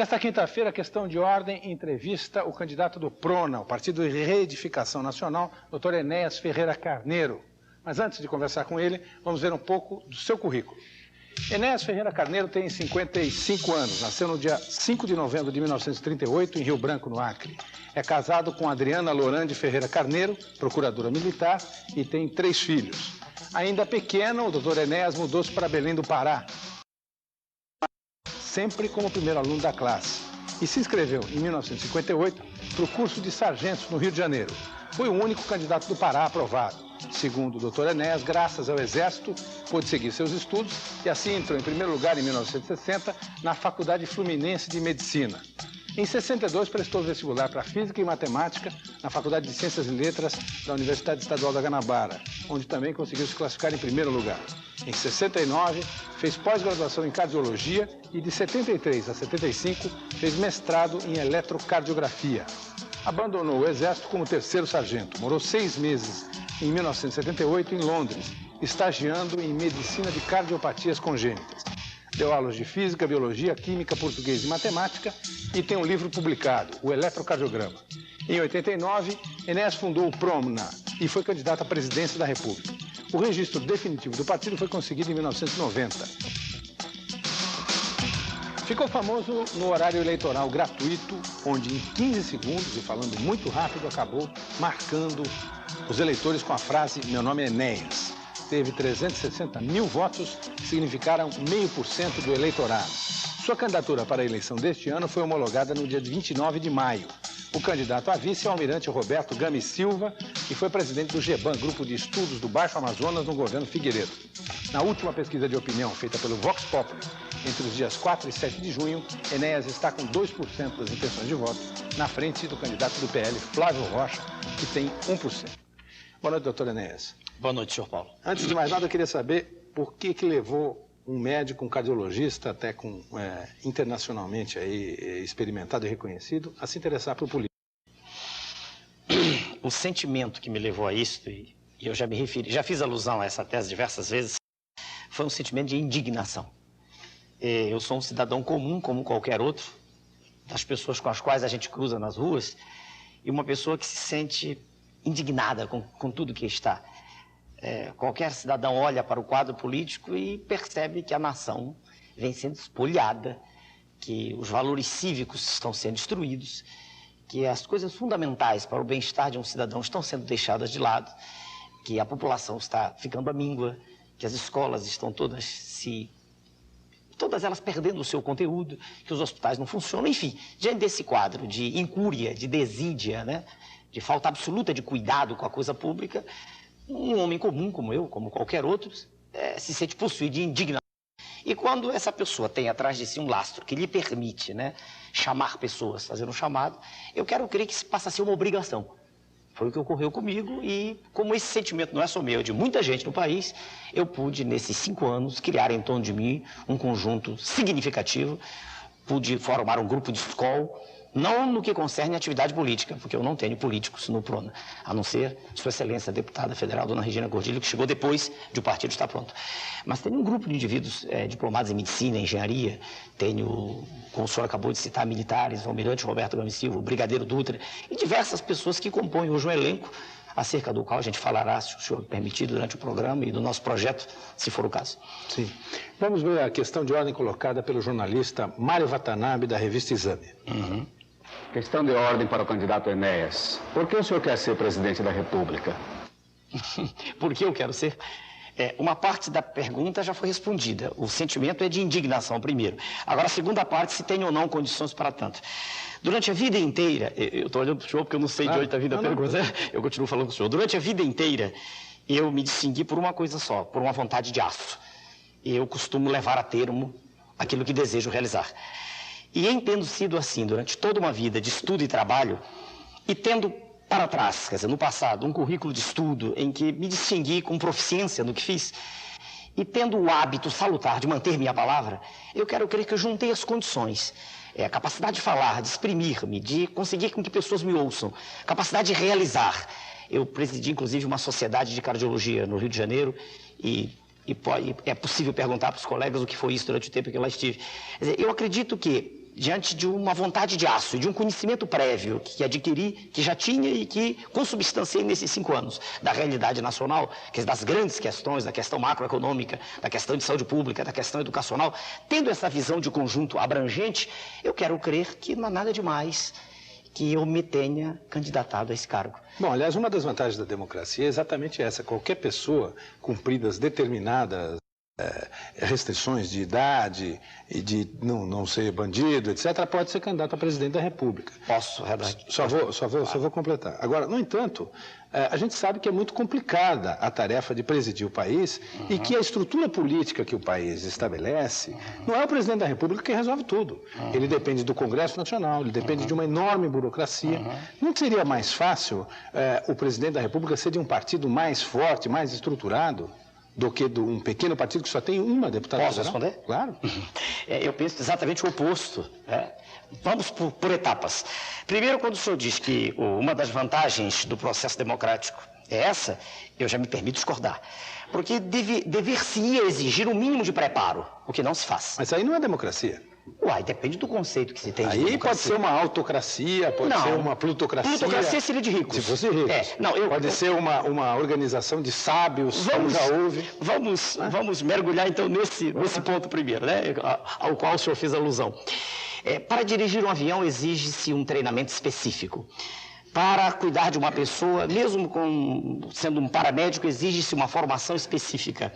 Nesta quinta-feira, questão de ordem, entrevista o candidato do PRONA, o Partido de Reedificação Nacional, Dr. Enéas Ferreira Carneiro. Mas antes de conversar com ele, vamos ver um pouco do seu currículo. Enéas Ferreira Carneiro tem 55 anos, nasceu no dia 5 de novembro de 1938, em Rio Branco, no Acre. É casado com Adriana Lorande Ferreira Carneiro, procuradora militar, e tem 3 filhos. Ainda pequeno, o Dr. Enéas mudou-se para Belém do Pará, sempre como primeiro aluno da classe. E se inscreveu, em 1958, para o curso de sargentos no Rio de Janeiro. Foi o único candidato do Pará aprovado. Segundo o Dr. Enéas, graças ao Exército, pôde seguir seus estudos e assim entrou em primeiro lugar em 1960 na Faculdade Fluminense de Medicina. Em 62, prestou vestibular para Física e Matemática na Faculdade de Ciências e Letras da Universidade Estadual da Guanabara, onde também conseguiu se classificar em primeiro lugar. Em 69, fez pós-graduação em Cardiologia e de 73 a 75 fez mestrado em Eletrocardiografia. Abandonou o Exército como 3º sargento. Morou 6 meses em 1978 em Londres, estagiando em Medicina de Cardiopatias Congênitas. Deu aulas de Física, Biologia, Química, Português e Matemática e tem um livro publicado, O Eletrocardiograma. Em 89, Enéas fundou o PRONA e foi candidato à presidência da República. O registro definitivo do partido foi conseguido em 1990. Ficou famoso no horário eleitoral gratuito, onde em 15 segundos, e falando muito rápido, acabou marcando os eleitores com a frase "Meu nome é Enéas". Teve 360 mil votos, que significaram 0,5% do eleitorado. Sua candidatura para a eleição deste ano foi homologada no dia 29 de maio. O candidato a vice é o almirante Roberto Gami Silva, que foi presidente do GEBAN, Grupo de Estudos do Baixo Amazonas, no governo Figueiredo. Na última pesquisa de opinião feita pelo Vox Populi, entre os dias 4 e 7 de junho, Enéas está com 2% das intenções de voto, na frente do candidato do PL, Flávio Rocha, que tem 1%. Boa noite, doutor Enéas. Boa noite, senhor Paulo. Antes de mais nada, eu queria saber por que levou um médico, um cardiologista, até com internacionalmente aí, experimentado e reconhecido, a se interessar por política. O sentimento que me levou a isso, e eu já me referi, já fiz alusão a essa tese diversas vezes, foi um sentimento de indignação. Eu sou um cidadão comum, como qualquer outro, das pessoas com as quais a gente cruza nas ruas, e uma pessoa que se sente indignada com tudo que está. Qualquer cidadão olha para o quadro político e percebe que a nação vem sendo espoliada, que os valores cívicos estão sendo destruídos, que as coisas fundamentais para o bem-estar de um cidadão estão sendo deixadas de lado, que a população está ficando à míngua, que as escolas estão todas elas perdendo o seu conteúdo, que os hospitais não funcionam, enfim, diante desse quadro de incúria, de desídia, né, de falta absoluta de cuidado com a coisa pública, um homem comum como eu, como qualquer outro, se sente possuído de indignação. E quando essa pessoa tem atrás de si um lastro que lhe permite, né, chamar pessoas, fazer um chamado, eu quero crer que isso passa a ser uma obrigação. Foi o que ocorreu comigo e, como esse sentimento não é só meu, é de muita gente no país, eu pude, nesses 5 anos, criar em torno de mim um conjunto significativo, pude formar um grupo de escola, não no que concerne a atividade política, porque eu não tenho políticos no PRONA, a não ser Sua Excelência a deputada federal, dona Regina Gordilho, que chegou depois de o partido estar pronto. Mas tenho um grupo de indivíduos diplomados em medicina, engenharia, tenho, como o senhor acabou de citar, militares, o almirante Roberto Gami Silva, o brigadeiro Dutra, e diversas pessoas que compõem hoje um elenco, acerca do qual a gente falará, se o senhor permitir, durante o programa e do nosso projeto, se for o caso. Sim. Vamos ver a questão de ordem colocada pelo jornalista Mário Watanabe, da revista Exame. Questão de ordem para o candidato Enéas. Por que o senhor quer ser presidente da República? Por que eu quero ser? Uma parte da pergunta já foi respondida. O sentimento é de indignação, primeiro. Agora, a segunda parte, se tem ou não condições para tanto. Durante a vida inteira, eu estou olhando para o senhor porque eu não sei de onde está vindo a pergunta, eu continuo falando com o senhor. Durante a vida inteira, eu me distingui por uma coisa só, por uma vontade de aço. Eu costumo levar a termo aquilo que desejo realizar. E em tendo sido assim durante toda uma vida de estudo e trabalho, e tendo para trás, quer dizer, no passado, um currículo de estudo em que me distingui com proficiência no que fiz, e tendo o hábito salutar de manter minha palavra, eu quero crer que eu juntei as condições. A capacidade de falar, de exprimir-me, de conseguir com que pessoas me ouçam, capacidade de realizar. Eu presidi, inclusive, uma sociedade de cardiologia no Rio de Janeiro e é possível perguntar para os colegas o que foi isso durante o tempo que eu lá estive. Quer dizer, eu acredito que diante de uma vontade de aço, de um conhecimento prévio que adquiri, que já tinha e que consubstanciei nesses 5 anos, da realidade nacional, das grandes questões, da questão macroeconômica, da questão de saúde pública, da questão educacional, tendo essa visão de conjunto abrangente, eu quero crer que não há nada demais que eu me tenha candidatado a esse cargo. Bom, aliás, uma das vantagens da democracia é exatamente essa. Qualquer pessoa, cumpridas determinadas restrições de idade e de não ser bandido, etc., pode ser candidato a presidente da República. Posso, Renato? Só vou completar. Agora, no entanto, a gente sabe que é muito complicada a tarefa de presidir o país e que a estrutura política que o país estabelece não é o presidente da República que resolve tudo. Ele depende do Congresso Nacional, ele depende de uma enorme burocracia. Não seria mais fácil o presidente da República ser de um partido mais forte, mais estruturado, do que de um pequeno partido que só tem uma deputada federal? Posso responder? Claro. Eu penso exatamente o oposto. Vamos por etapas. Primeiro, quando o senhor diz que uma das vantagens do processo democrático é essa, eu já me permito discordar. Porque dever-se-ia exigir um mínimo de preparo, o que não se faz. Mas aí não é democracia. Uai, depende do conceito que se tem de democracia. Aí pode ser uma autocracia, pode ser uma plutocracia. Plutocracia seria de ricos. Se fosse ricos. Pode ser uma organização de sábios, como já houve. Vamos mergulhar então nesse ponto primeiro, né, ao qual o senhor fez alusão. Para dirigir um avião exige-se um treinamento específico. Para cuidar de uma pessoa, mesmo sendo um paramédico, exige-se uma formação específica.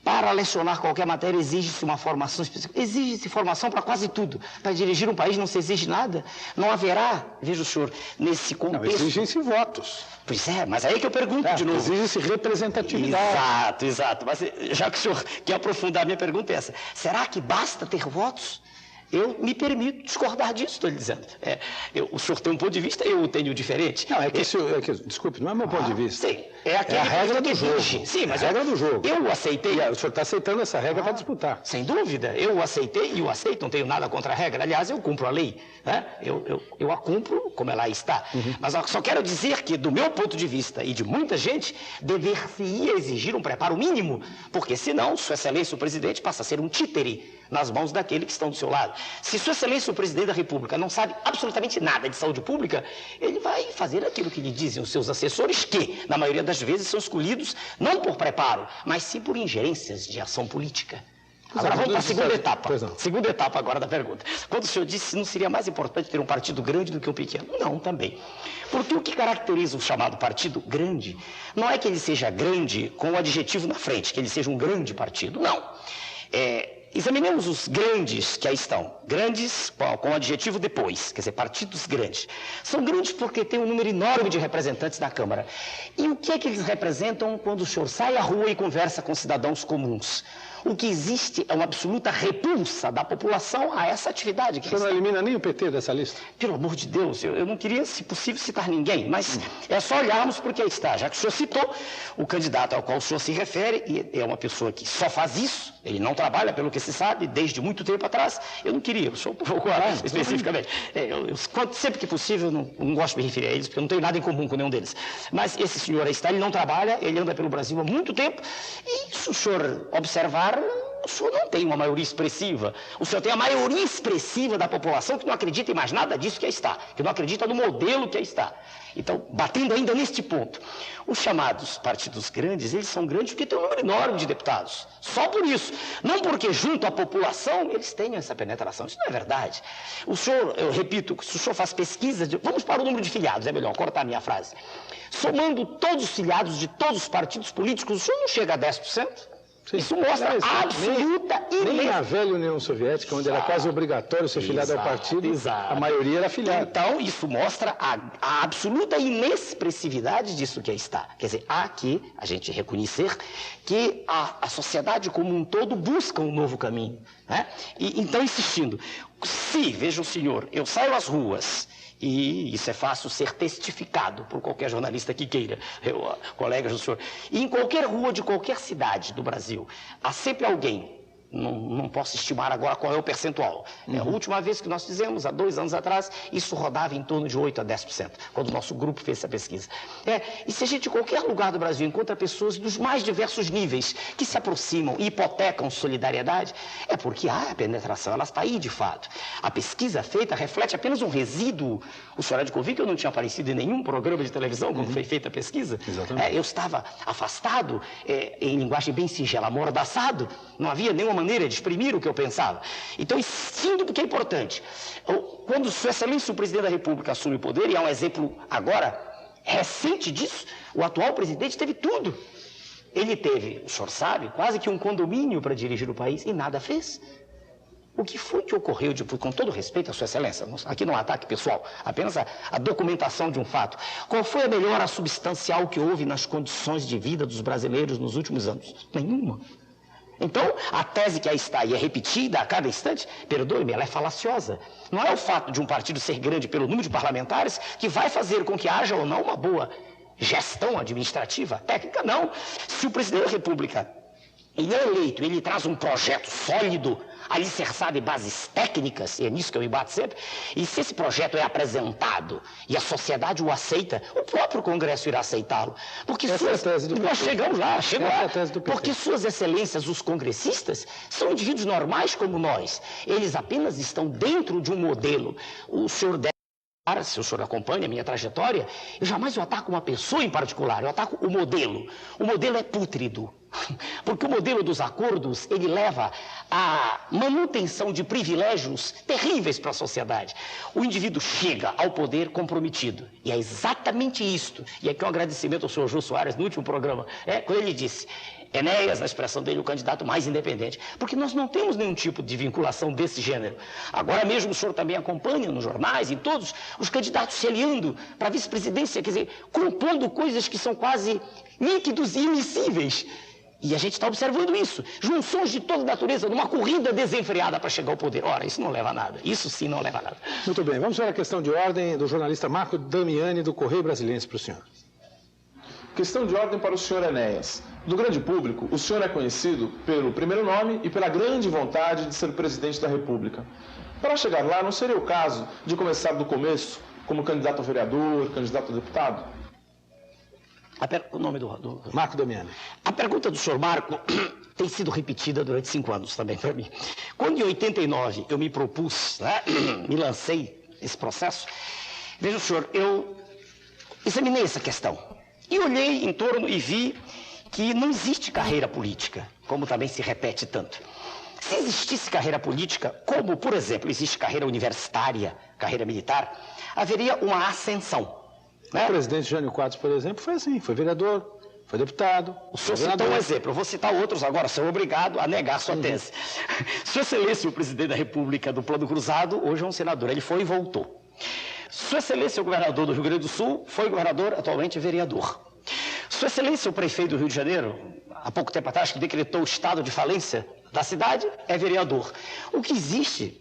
Para lecionar qualquer matéria, exige-se uma formação específica. Exige-se formação para quase tudo. Para dirigir um país não se exige nada. Não haverá, veja o senhor, nesse contexto... Não, exigem-se votos. Pois é, mas aí que eu pergunto de novo. Exige-se representatividade. Exato. Mas já que o senhor quer aprofundar, a minha pergunta é essa. Será que basta ter votos? Eu me permito discordar disso, estou lhe dizendo. O senhor tem um ponto de vista, eu o tenho diferente. Não, desculpe, não é meu ponto de vista. Sim, é a regra do jogo. Sim, mas é a regra do jogo. Eu aceitei. O senhor está aceitando essa regra para disputar. Sem dúvida, eu aceitei e o aceito, não tenho nada contra a regra. Aliás, eu cumpro a lei. Né? Eu a cumpro como ela está. Mas só quero dizer que, do meu ponto de vista e de muita gente, dever-se-ia exigir um preparo mínimo, porque senão, Sua Excelência o Presidente passa a ser um títere nas mãos daqueles que estão do seu lado. Se Sua Excelência o Presidente da República não sabe absolutamente nada de saúde pública, ele vai fazer aquilo que lhe dizem os seus assessores, que, na maioria das vezes, são escolhidos não por preparo, mas sim por ingerências de ação política. Agora vamos para a segunda etapa. Segunda etapa agora da pergunta. Quando o senhor disse se não seria mais importante ter um partido grande do que um pequeno. Não, também. Porque o que caracteriza o chamado partido grande não é que ele seja grande com o adjetivo na frente, que ele seja um grande partido. Não. Examinemos os grandes que aí estão. Grandes com o adjetivo depois, quer dizer, partidos grandes. São grandes porque tem um número enorme de representantes na Câmara. E o que é que eles representam quando o senhor sai à rua e conversa com cidadãos comuns? O que existe é uma absoluta repulsa da população a essa atividade. O senhor não elimina nem o PT dessa lista? Pelo amor de Deus, eu não queria, se possível, citar ninguém, mas é só olharmos porque aí está. Já que o senhor citou, o candidato ao qual o senhor se refere, e é uma pessoa que só faz isso, ele não trabalha, pelo que se sabe, desde muito tempo atrás. Eu não queria, o senhor provocou especificamente. Sempre que possível, não gosto de me referir a eles, porque eu não tenho nada em comum com nenhum deles. Mas esse senhor aí está, ele não trabalha, ele anda pelo Brasil há muito tempo, e se o senhor observar, o senhor não tem uma maioria expressiva. O senhor tem a maioria expressiva da população que não acredita em mais nada disso que aí está, que não acredita no modelo que aí está. Então, batendo ainda neste ponto, os chamados partidos grandes, eles são grandes porque têm um número enorme de deputados. Só por isso. Não porque junto à população eles tenham essa penetração. Isso não é verdade. O senhor, eu repito, se o senhor faz pesquisa, vamos para o número de filiados, é melhor cortar a minha frase. Somando todos os filiados de todos os partidos políticos, o senhor não chega a 10%? Sim. Isso mostra absoluta nem na velha União Soviética, onde era quase obrigatório ser filiado ao partido, a maioria era filiada. Então, isso mostra a absoluta inexpressividade disso que aí está. Quer dizer, há que a gente reconhecer que a sociedade como um todo busca um novo caminho. Né? Então, insistindo, se, veja o senhor, eu saio às ruas, e isso é fácil ser testificado por qualquer jornalista que queira, colegas do senhor. E em qualquer rua de qualquer cidade do Brasil, há sempre alguém Não posso estimar agora qual é o percentual. A última vez que nós fizemos, há 2 anos atrás, isso rodava em torno de 8% a 10%, quando o nosso grupo fez essa pesquisa. E se a gente, em qualquer lugar do Brasil, encontra pessoas dos mais diversos níveis que se aproximam e hipotecam solidariedade, é porque a penetração, ela está aí de fato. A pesquisa feita reflete apenas um resíduo. O senhor há de convir que eu não tinha aparecido em nenhum programa de televisão quando foi feita a pesquisa. Exatamente. Eu estava afastado, em linguagem bem singela, amordaçado, não havia nenhuma maneira de exprimir o que eu pensava. Então, indo porque é importante. Quando Sua Excelência o Presidente da República assume o poder, e há um exemplo agora recente disso, o atual presidente teve tudo. Ele teve, o senhor sabe, quase que um condomínio para dirigir o país e nada fez. O que foi que ocorreu, com todo respeito à Sua Excelência, aqui não é um ataque pessoal, apenas a documentação de um fato. Qual foi a melhora substancial que houve nas condições de vida dos brasileiros nos últimos anos? Nenhuma. Então, a tese que aí está e é repetida a cada instante, perdoe-me, ela é falaciosa. Não é o fato de um partido ser grande pelo número de parlamentares que vai fazer com que haja ou não uma boa gestão administrativa, técnica, não. Se o presidente da República, ele é eleito, ele traz um projeto sólido, alicerçado em bases técnicas, e é nisso que eu me bato sempre, e se esse projeto é apresentado e a sociedade o aceita, o próprio Congresso irá aceitá-lo. Porque nós chegamos lá, porque Suas Excelências, os congressistas, são indivíduos normais como nós. Eles apenas estão dentro de um modelo. O senhor deve... Se o senhor acompanha a minha trajetória, eu jamais ataco uma pessoa em particular, eu ataco o modelo. O modelo é pútrido, porque o modelo dos acordos, ele leva à manutenção de privilégios terríveis para a sociedade. O indivíduo chega ao poder comprometido, e é exatamente isto. E aqui um agradecimento ao senhor Jô Soares, no último programa, quando ele disse... Enéas, na expressão dele, o candidato mais independente. Porque nós não temos nenhum tipo de vinculação desse gênero. Agora mesmo o senhor também acompanha nos jornais, em todos, os candidatos se aliando para a vice-presidência, quer dizer, compondo coisas que são quase líquidos e imissíveis. E a gente está observando isso. Junções de toda natureza, numa corrida desenfreada para chegar ao poder. Ora, isso não leva a nada. Isso sim não leva a nada. Muito bem, vamos para a questão de ordem do jornalista Marco Damiani, do Correio Brasiliense, para o senhor. Questão de ordem para o senhor Enéas. Do grande público, o senhor é conhecido pelo primeiro nome e pela grande vontade de ser presidente da República. Para chegar lá, não seria o caso de começar do começo, como candidato a vereador, candidato a deputado? O nome do... Marco Damiani. A pergunta do senhor Marco tem sido repetida durante 5 anos também para mim. Quando em 89 eu me propus, me lancei nesse processo, veja o senhor, eu examinei essa questão e olhei em torno e vi que não existe carreira política, como também se repete tanto. Se existisse carreira política, como, por exemplo, existe carreira universitária, carreira militar, haveria uma ascensão. O presidente Jânio Quadros, por exemplo, foi assim, foi vereador, foi deputado. O senhor citou um exemplo, eu vou citar outros agora, sou obrigado a negar sua tese. Sua Excelência, o presidente da República do Plano Cruzado, hoje é um senador, ele foi e voltou. Sua Excelência, o governador do Rio Grande do Sul, foi governador, atualmente é vereador. Sua Excelência, o prefeito do Rio de Janeiro, há pouco tempo atrás, que decretou o estado de falência da cidade, é vereador. O que existe,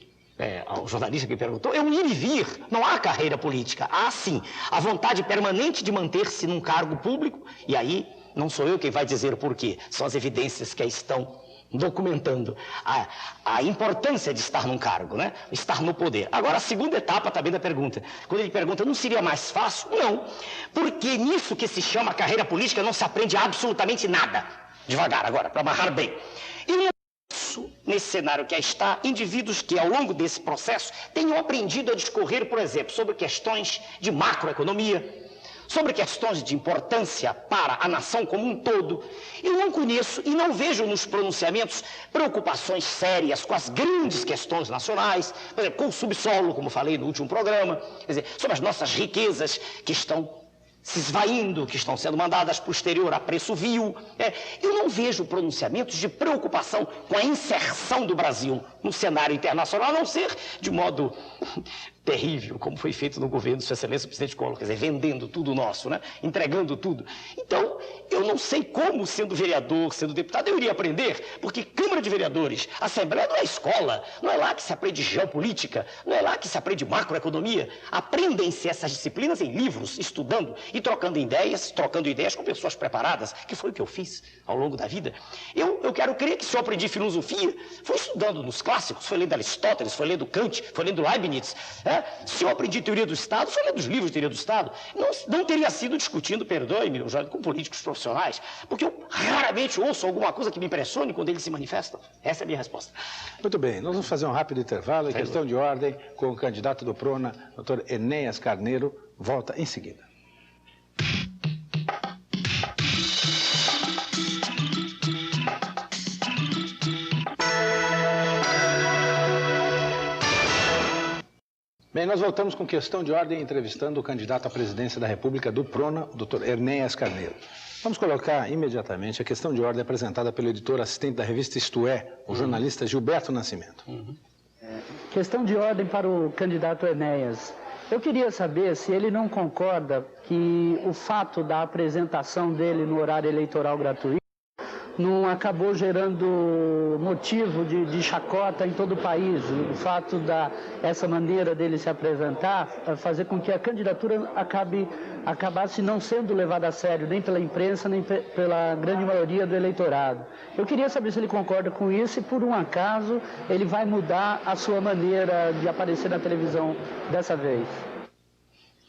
o jornalista que perguntou, é um ir e vir, não há carreira política. Há, sim, a vontade permanente de manter-se num cargo público, e aí não sou eu quem vai dizer o porquê, são as evidências que aí estão documentando a importância de estar num cargo, estar no poder. Agora, a segunda etapa também da pergunta. Quando ele pergunta, não seria mais fácil? Não, porque nisso que se chama carreira política não se aprende absolutamente nada. Devagar agora, para amarrar bem. E nesse cenário que aí está, indivíduos que ao longo desse processo tenham aprendido a discorrer, por exemplo, sobre questões de macroeconomia, sobre questões de importância para a nação como um todo. Eu não conheço e não vejo nos pronunciamentos preocupações sérias com as grandes questões nacionais, por exemplo, com o subsolo, como falei no último programa, quer dizer, sobre as nossas riquezas que estão se esvaindo, que estão sendo mandadas para o exterior a preço vil. Eu não vejo pronunciamentos de preocupação com a inserção do Brasil no cenário internacional, a não ser de modo terrível, como foi feito no governo de Sua Excelência o presidente Collor, quer dizer, vendendo tudo nosso, né? Entregando tudo. Então, eu não sei como, sendo vereador, sendo deputado, eu iria aprender, porque Câmara de Vereadores, Assembleia não é escola, não é lá que se aprende geopolítica, não é lá que se aprende macroeconomia. Aprendem-se essas disciplinas em livros, estudando e trocando ideias com pessoas preparadas, que foi o que eu fiz ao longo da vida. Eu quero crer que se eu aprendi filosofia, foi estudando nos clássicos, foi lendo Aristóteles, foi lendo Kant, foi lendo Leibniz. Se eu aprendi teoria do Estado, foi lendo os livros de teoria do Estado. Não teria sido discutindo, perdoe-me, com políticos profissionais, porque eu raramente ouço alguma coisa que me impressione quando eles se manifestam. Essa é a minha resposta. Muito bem, nós vamos fazer um rápido intervalo em questão de ordem com o candidato do PRONA, Dr. Enéas Carneiro, volta em seguida. Bem, nós voltamos com questão de ordem, entrevistando o candidato à presidência da República do PRONA, o Dr. Enéas Carneiro. Vamos colocar imediatamente a questão de ordem apresentada pelo editor assistente da revista Isto É, o jornalista Gilberto Nascimento. Questão de ordem para o candidato Enéas. Eu queria saber se ele não concorda que o fato da apresentação dele no horário eleitoral gratuito não acabou gerando motivo de chacota em todo o país. O fato essa maneira dele se apresentar fazer com que a candidatura acabasse não sendo levada a sério nem pela imprensa, nem pela grande maioria do eleitorado. Eu queria saber se ele concorda com isso e, por um acaso, ele vai mudar a sua maneira de aparecer na televisão dessa vez.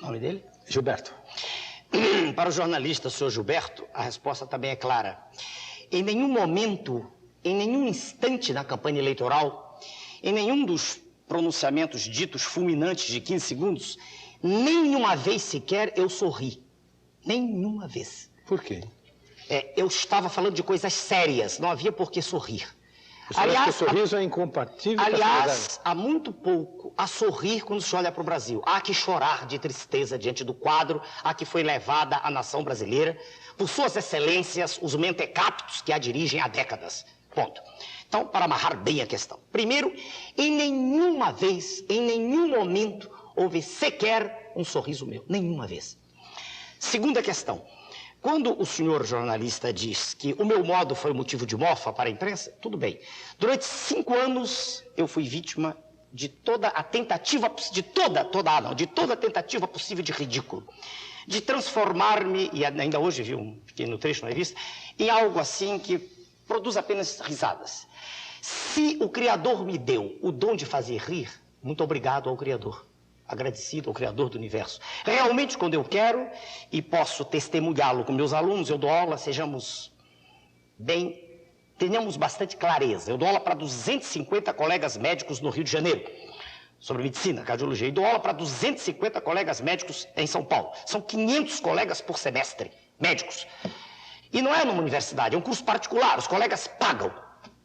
O nome dele? Gilberto. Para o jornalista, senhor Gilberto, a resposta também é clara. Em nenhum momento, em nenhum instante na campanha eleitoral, em nenhum dos pronunciamentos ditos fulminantes de 15 segundos, nenhuma vez sequer eu sorri. Nenhuma vez. Por quê? Eu estava falando de coisas sérias, não havia por que sorrir. Aliás, o sorriso é incompatível com a aliás, há muito pouco a sorrir quando se olha para o Brasil. Há que chorar de tristeza diante do quadro a que foi levada a nação brasileira por suas excelências, os mentecaptos que a dirigem há décadas. Ponto. Então, para amarrar bem a questão. Primeiro, em nenhuma vez, em nenhum momento, houve sequer um sorriso meu. Nenhuma vez. Segunda questão. Quando o senhor jornalista diz que o meu modo foi motivo de mofa para a imprensa, tudo bem. Durante 5 anos, eu fui vítima de toda a tentativa, de toda a tentativa possível de ridículo. De transformar-me, e ainda hoje vi um pequeno trecho na revista, em algo assim que produz apenas risadas. Se o Criador me deu o dom de fazer rir, muito obrigado ao Criador. Agradecido ao Criador do Universo. Realmente, quando eu quero, e posso testemunhá-lo com meus alunos, eu dou aula, tenhamos bastante clareza. Eu dou aula para 250 colegas médicos no Rio de Janeiro, sobre medicina, cardiologia, e dou aula para 250 colegas médicos em São Paulo. São 500 colegas por semestre, médicos. E não é numa universidade, é um curso particular, os colegas pagam.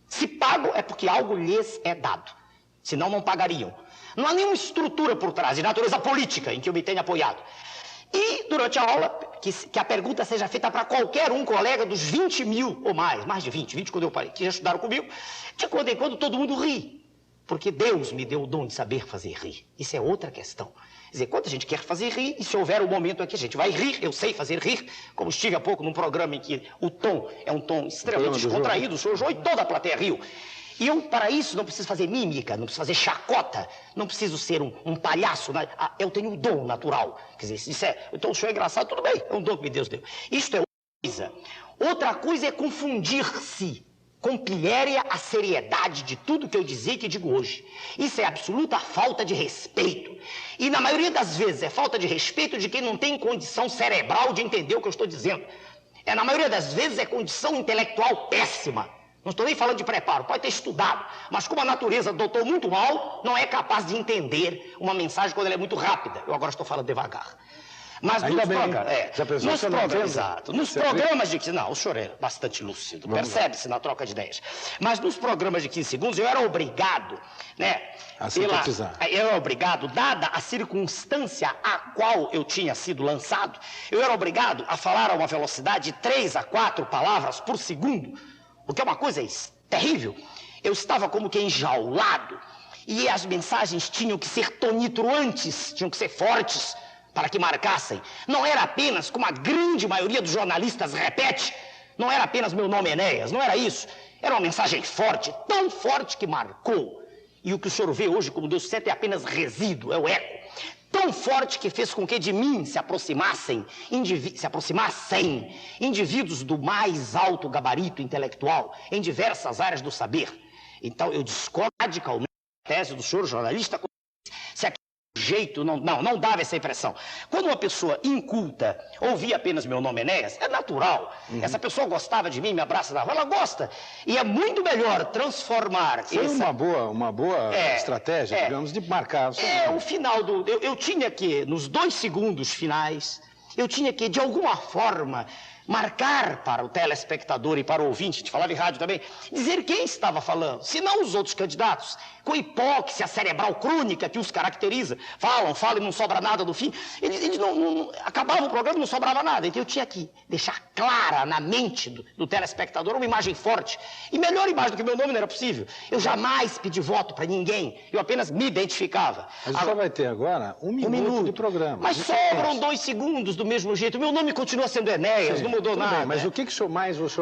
Se pagam é porque algo lhes é dado, senão não pagariam. Não há nenhuma estrutura por trás, de natureza política, em que eu me tenha apoiado. E, durante a aula, que a pergunta seja feita para qualquer um colega dos 20 mil ou mais de 20 quando eu parei, que já estudaram comigo, de quando em quando todo mundo ri. Porque Deus me deu o dom de saber fazer rir. Isso é outra questão. Quer dizer, quando a gente quer fazer rir, e se houver um momento aqui, a gente vai rir, eu sei fazer rir, como estive há pouco num programa em que o tom é um tom extremamente descontraído, o senhor Jô, e toda a plateia riu. E eu, para isso, não preciso fazer mímica, não preciso fazer chacota, não preciso ser um palhaço. Né? Eu tenho um dom natural. Quer dizer, isso então o senhor é engraçado, tudo bem, é um dom que Deus deu. Isto é uma coisa. Outra coisa é confundir-se com pilhéria a seriedade de tudo que eu dizia e que digo hoje. Isso é absoluta falta de respeito. E na maioria das vezes é falta de respeito de quem não tem condição cerebral de entender o que eu estou dizendo. Na maioria das vezes é condição intelectual péssima. Não estou nem falando de preparo, pode ter estudado, mas como a natureza dotou muito mal, não é capaz de entender uma mensagem quando ela é muito rápida. Eu agora estou falando devagar. Mas nos programas de... Não, o senhor é bastante lúcido, percebe-se na troca de ideias. Mas nos programas de 15 segundos eu era obrigado, né? Eu era obrigado, dada a circunstância a qual eu tinha sido lançado, eu era obrigado a falar a uma velocidade de 3 a 4 palavras por segundo, o que é uma coisa terrível. Eu estava como que enjaulado. E as mensagens tinham que ser tonitruantes, tinham que ser fortes, para que marcassem. Não era apenas, como a grande maioria dos jornalistas repete, não era apenas meu nome Enéas, não era isso. Era uma mensagem forte, tão forte que marcou. E o que o senhor vê hoje como Deus certo é apenas resíduo, é o eco. Tão forte que fez com que de mim se aproximassem indivíduos do mais alto gabarito intelectual em diversas áreas do saber. Então eu discordo radicalmente da tese do senhor jornalista se aquele jeito não dava essa impressão. Quando uma pessoa inculta ouvia apenas meu nome Enéas, é natural. Essa pessoa gostava de mim, me abraça na rua, ela gosta. E é muito melhor transformar... Foi uma boa estratégia, digamos, de marcar. O final do... Eu tinha que, nos 2 segundos finais, eu tinha que, de alguma forma, marcar para o telespectador e para o ouvinte, de falar em rádio também, dizer quem estava falando, se não os outros candidatos, com hipóxia cerebral crônica que os caracteriza, falam e não sobra nada no fim, eles não acabavam o programa e não sobrava nada, então eu tinha que deixar clara na mente do telespectador uma imagem forte, e melhor imagem do que meu nome não era possível. Eu jamais pedi voto para ninguém, eu apenas me identificava. Mas você vai ter agora um minuto de programa. Mas sobram 2 segundos do mesmo jeito, meu nome continua sendo Enéas, não mudou nada. Bem, mas o que o senhor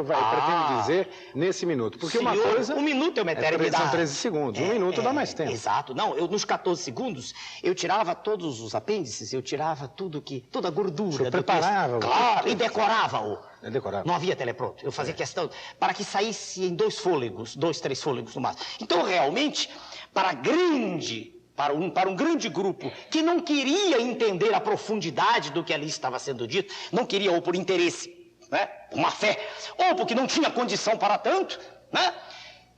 pretende dizer nesse minuto? Porque uma coisa... Um minuto é uma eternidade. São 13 segundos, um minuto dá mais tempo. Exato. Não, nos 14 segundos, eu tirava todos os apêndices, eu tirava toda a gordura. O senhor preparava? Claro, e decorava-o. Decorava. Não havia telepronto. Eu fazia questão para que saísse em 2 fôlegos, 2, 3 fôlegos no máximo. Então, realmente, para um grande grupo que não queria entender a profundidade do que ali estava sendo dito, não queria ou por interesse, né, uma fé, ou porque não tinha condição para tanto, né,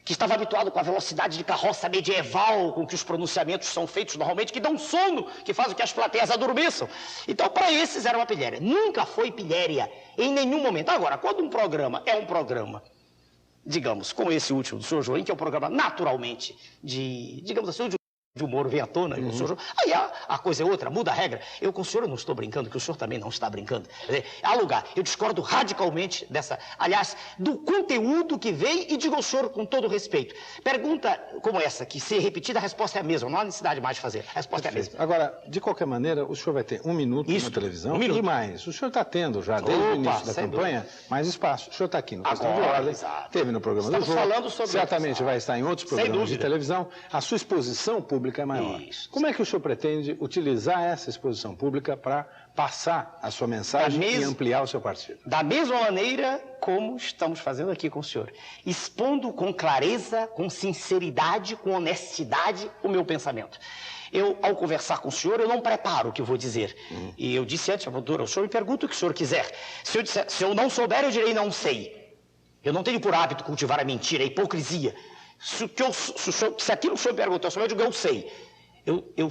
que estava habituado com a velocidade de carroça medieval com que os pronunciamentos são feitos normalmente, que dão sono, que faz com que as plateias adormeçam. Então, para esses era uma pilhéria. Nunca foi pilhéria, em nenhum momento. Agora, quando um programa é um programa, digamos, como esse último do Sr. João, que é um programa naturalmente digamos assim, de humor vem à tona, com o senhor, aí a coisa é outra, muda a regra. Eu com o senhor não estou brincando, que o senhor também não está brincando. Quer dizer, há lugar, eu discordo radicalmente do conteúdo que vem, e digo ao senhor com todo respeito. Pergunta como essa, que se repetida, a resposta é a mesma, não há necessidade mais de fazer, a resposta é a mesma. Agora, de qualquer maneira, o senhor vai ter um minuto na televisão e mais. O senhor está tendo já, desde o início da campanha, mais espaço. O senhor está aqui no Questão de Ordem, teve no programa do Jogo, falando sobre certamente vai estar em outros programas de televisão. A sua exposição pública é maior. Isso. Como é que o senhor pretende utilizar essa exposição pública para passar a sua mensagem e ampliar o seu partido? Da mesma maneira como estamos fazendo aqui com o senhor, expondo com clareza, com sinceridade, com honestidade o meu pensamento. Ao conversar com o senhor, eu não preparo o que eu vou dizer. E eu disse antes, o senhor me pergunta o que o senhor quiser. Se eu não souber, eu direi não sei. Eu não tenho por hábito cultivar a mentira, a hipocrisia. Se aquilo que o senhor perguntou, eu digo eu sei. Eu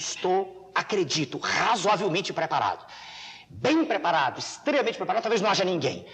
acredito, razoavelmente preparado. Bem preparado, extremamente preparado, talvez não haja ninguém.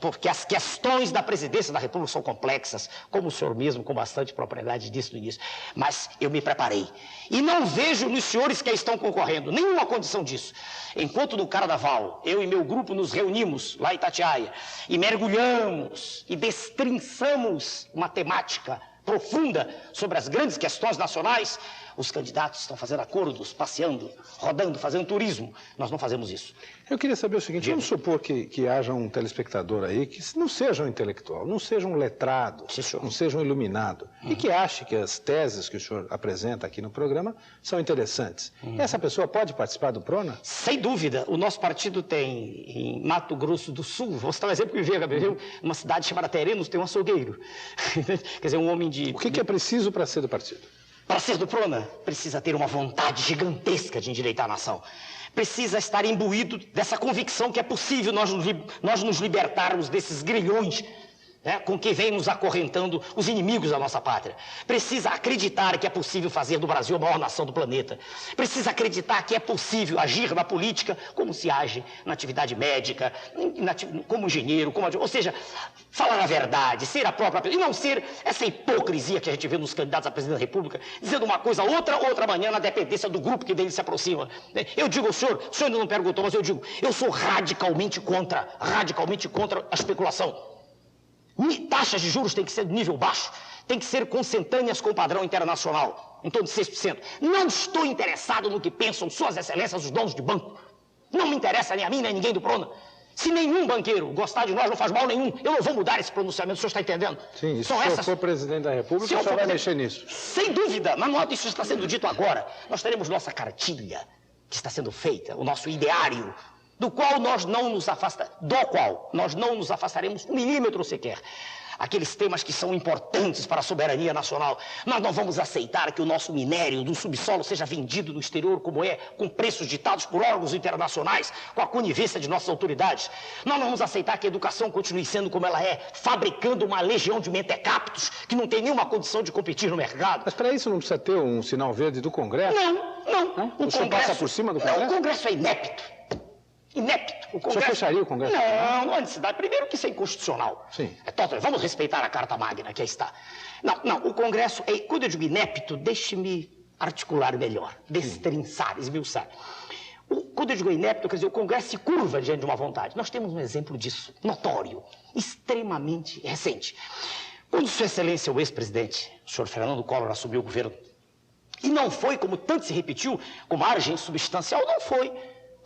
Porque as questões da presidência da República são complexas, como o senhor mesmo, com bastante propriedade, disse no início. Mas eu me preparei. E não vejo nos senhores que estão concorrendo nenhuma condição disso. Enquanto no Carnaval, eu e meu grupo nos reunimos lá em Itatiaia e mergulhamos e destrinçamos uma temática profunda sobre as grandes questões nacionais, os candidatos estão fazendo acordos, passeando, rodando, fazendo turismo. Nós não fazemos isso. Eu queria saber o seguinte, vamos supor que haja um telespectador aí que não seja um intelectual, não seja um letrado, não seja um iluminado, e que ache que as teses que o senhor apresenta aqui no programa são interessantes. Essa pessoa pode participar do PRONA? Sem dúvida. O nosso partido tem, em Mato Grosso do Sul, vou citar um exemplo que veio, Gabriel, uma cidade chamada Terenos, tem um açougueiro. Quer dizer, um homem de... O que é preciso para ser do partido? Para ser do PRONA, precisa ter uma vontade gigantesca de endireitar a nação. Precisa estar imbuído dessa convicção que é possível nós nos libertarmos desses grilhões, né, com que vem nos acorrentando os inimigos da nossa pátria. Precisa acreditar que é possível fazer do Brasil a maior nação do planeta. Precisa acreditar que é possível agir na política como se age na atividade médica, como engenheiro, ou seja, falar a verdade, ser a própria pessoa, e não ser essa hipocrisia que a gente vê nos candidatos à presidência da República, dizendo uma coisa outra manhã, na dependência do grupo que dele se aproxima. Eu digo ao senhor, o senhor ainda não perguntou, mas eu digo, eu sou radicalmente contra a especulação. Taxas de juros têm que ser de nível baixo, têm que ser consentâneas com o padrão internacional. em torno de 6%. Não estou interessado no que pensam suas excelências, os donos de banco. Não me interessa nem a mim, nem ninguém do Prona. Se nenhum banqueiro gostar de nós, não faz mal nenhum. Eu não vou mudar esse pronunciamento, o senhor está entendendo? Sim, se o senhor for presidente da República, o senhor vai mexer nisso. Sem dúvida, mas nada disso está sendo dito agora. Nós teremos nossa cartilha, que está sendo feita, o nosso ideário, do qual nós não nos afastaremos um milímetro sequer. Aqueles temas que são importantes para a soberania nacional. Nós não vamos aceitar que o nosso minério do subsolo seja vendido no exterior como é, com preços ditados por órgãos internacionais, com a conivência de nossas autoridades. Nós não vamos aceitar que a educação continue sendo como ela é, fabricando uma legião de mentecaptos que não tem nenhuma condição de competir no mercado. Mas para isso não precisa ter um sinal verde do Congresso? Não. O senhor passa por cima do Congresso? Não, o Congresso é inepto. O Congresso... O senhor fecharia o Congresso? Não há necessidade. Primeiro que isso é inconstitucional. Sim. Vamos respeitar a Carta Magna, que aí está. Não, o Congresso, quando eu digo inepto, deixe-me articular melhor, destrinçar, esmiuçar. Quando eu digo inepto, quer dizer, o Congresso se curva diante de uma vontade. Nós temos um exemplo disso, notório, extremamente recente. Quando Sua Excelência, o ex-presidente, o senhor Fernando Collor, assumiu o governo, e não foi, como tanto se repetiu, com margem substancial, não foi.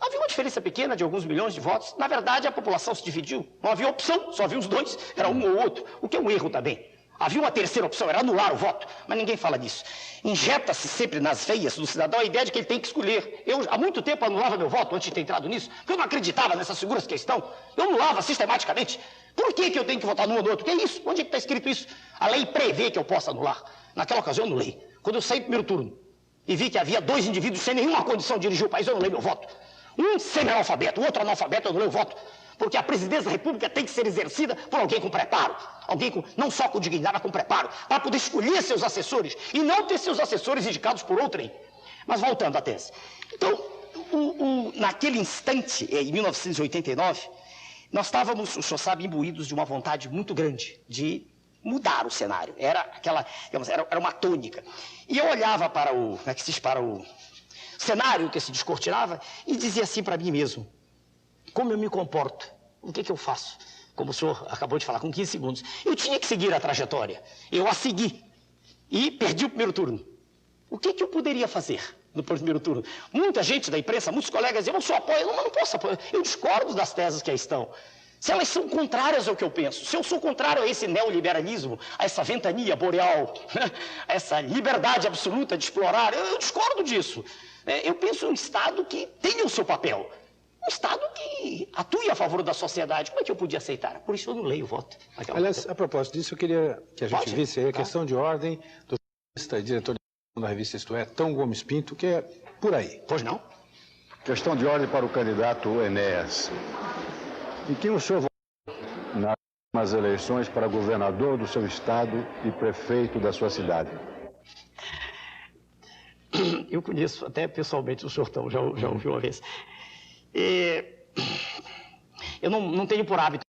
Havia uma diferença pequena de alguns milhões de votos. Na verdade, a população se dividiu. Não havia opção, só havia os dois. Era um ou outro, o que é um erro também. Havia uma terceira opção, era anular o voto. Mas ninguém fala disso. Injeta-se sempre nas veias do cidadão a ideia de que ele tem que escolher. Eu, há muito tempo, anulava meu voto antes de ter entrado nisso, porque eu não acreditava nessas figuras que estão. Eu anulava sistematicamente. Por que eu tenho que votar num ou no outro? Que é isso? Onde é que está escrito isso? A lei prevê que eu possa anular. Naquela ocasião, eu anulei. Quando eu saí do primeiro turno e vi que havia dois indivíduos sem nenhuma condição de dirigir o país, eu anulei meu voto. Um semi-analfabeto, o outro analfabeto, eu anulei o voto. Porque a presidência da República tem que ser exercida por alguém com preparo. Alguém não só com dignidade, mas com preparo. Para poder escolher seus assessores e não ter seus assessores indicados por outrem. Mas voltando à tese. Então, naquele instante, em 1989, nós estávamos, o senhor sabe, imbuídos de uma vontade muito grande de mudar o cenário. Era uma tônica. E eu olhava para o cenário que se descortinava e dizia assim para mim mesmo: como eu me comporto? O que eu faço? Como o senhor acabou de falar, com 15 segundos. Eu tinha que seguir a trajetória. Eu a segui. E perdi o primeiro turno. O que eu poderia fazer no primeiro turno? Muita gente da imprensa, muitos colegas diziam: eu só apoio. Não posso apoiar. Eu discordo das teses que aí estão. Se elas são contrárias ao que eu penso, se eu sou contrário a esse neoliberalismo, a essa ventania boreal, a essa liberdade absoluta de explorar, eu discordo disso. Eu penso em um Estado que tenha o seu papel. Um Estado que atue a favor da sociedade. Como é que eu podia aceitar? Por isso eu não leio o voto. Aliás, a propósito disso, eu queria que a gente visse aí a questão de ordem do diretor da revista Isto É, Tão Gomes Pinto, que é por aí. Pois não? Questão de ordem para o candidato Enéas. Em quem o senhor votou nas eleições para governador do seu estado e prefeito da sua cidade? Eu conheço até pessoalmente o senhor Tão, já ouvi uma vez. Eu não tenho por hábito.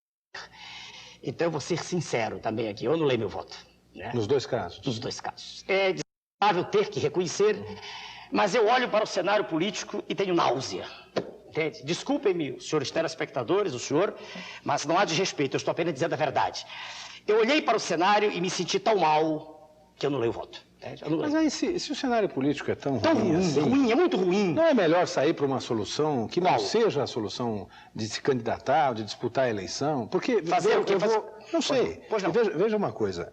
Então eu vou ser sincero também aqui. Eu anulei meu voto. Né? Nos dois casos? Nos dois casos. É desagradável ter que reconhecer, mas eu olho para o cenário político e tenho náusea. Entende? Desculpem-me, os senhores telespectadores, o senhor, mas não há desrespeito, eu estou apenas dizendo a verdade. Eu olhei para o cenário e me senti tão mal que eu anulei o voto. Mas aí, se o cenário político é tão ruim assim, é muito ruim. Não é melhor sair para uma solução que não seja a solução de se candidatar ou de disputar a eleição? Porque fazer o que não sei. Veja uma coisa.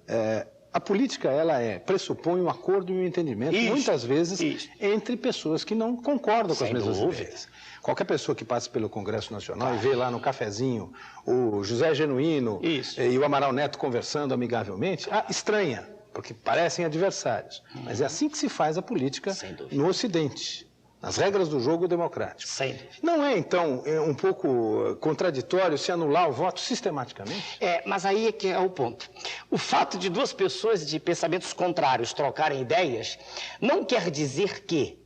A política, ela pressupõe um acordo e um entendimento, muitas vezes, entre pessoas que não concordam com as mesmas ideias. Qualquer pessoa que passe pelo Congresso Nacional e vê lá no cafezinho o José Genuíno e o Amaral Neto conversando amigavelmente, estranha, porque parecem adversários. Mas é assim que se faz a política no Ocidente, nas regras do jogo democrático. Não é, então, um pouco contraditório se anular o voto sistematicamente? Mas aí é que é o ponto. O fato de duas pessoas de pensamentos contrários trocarem ideias não quer dizer que,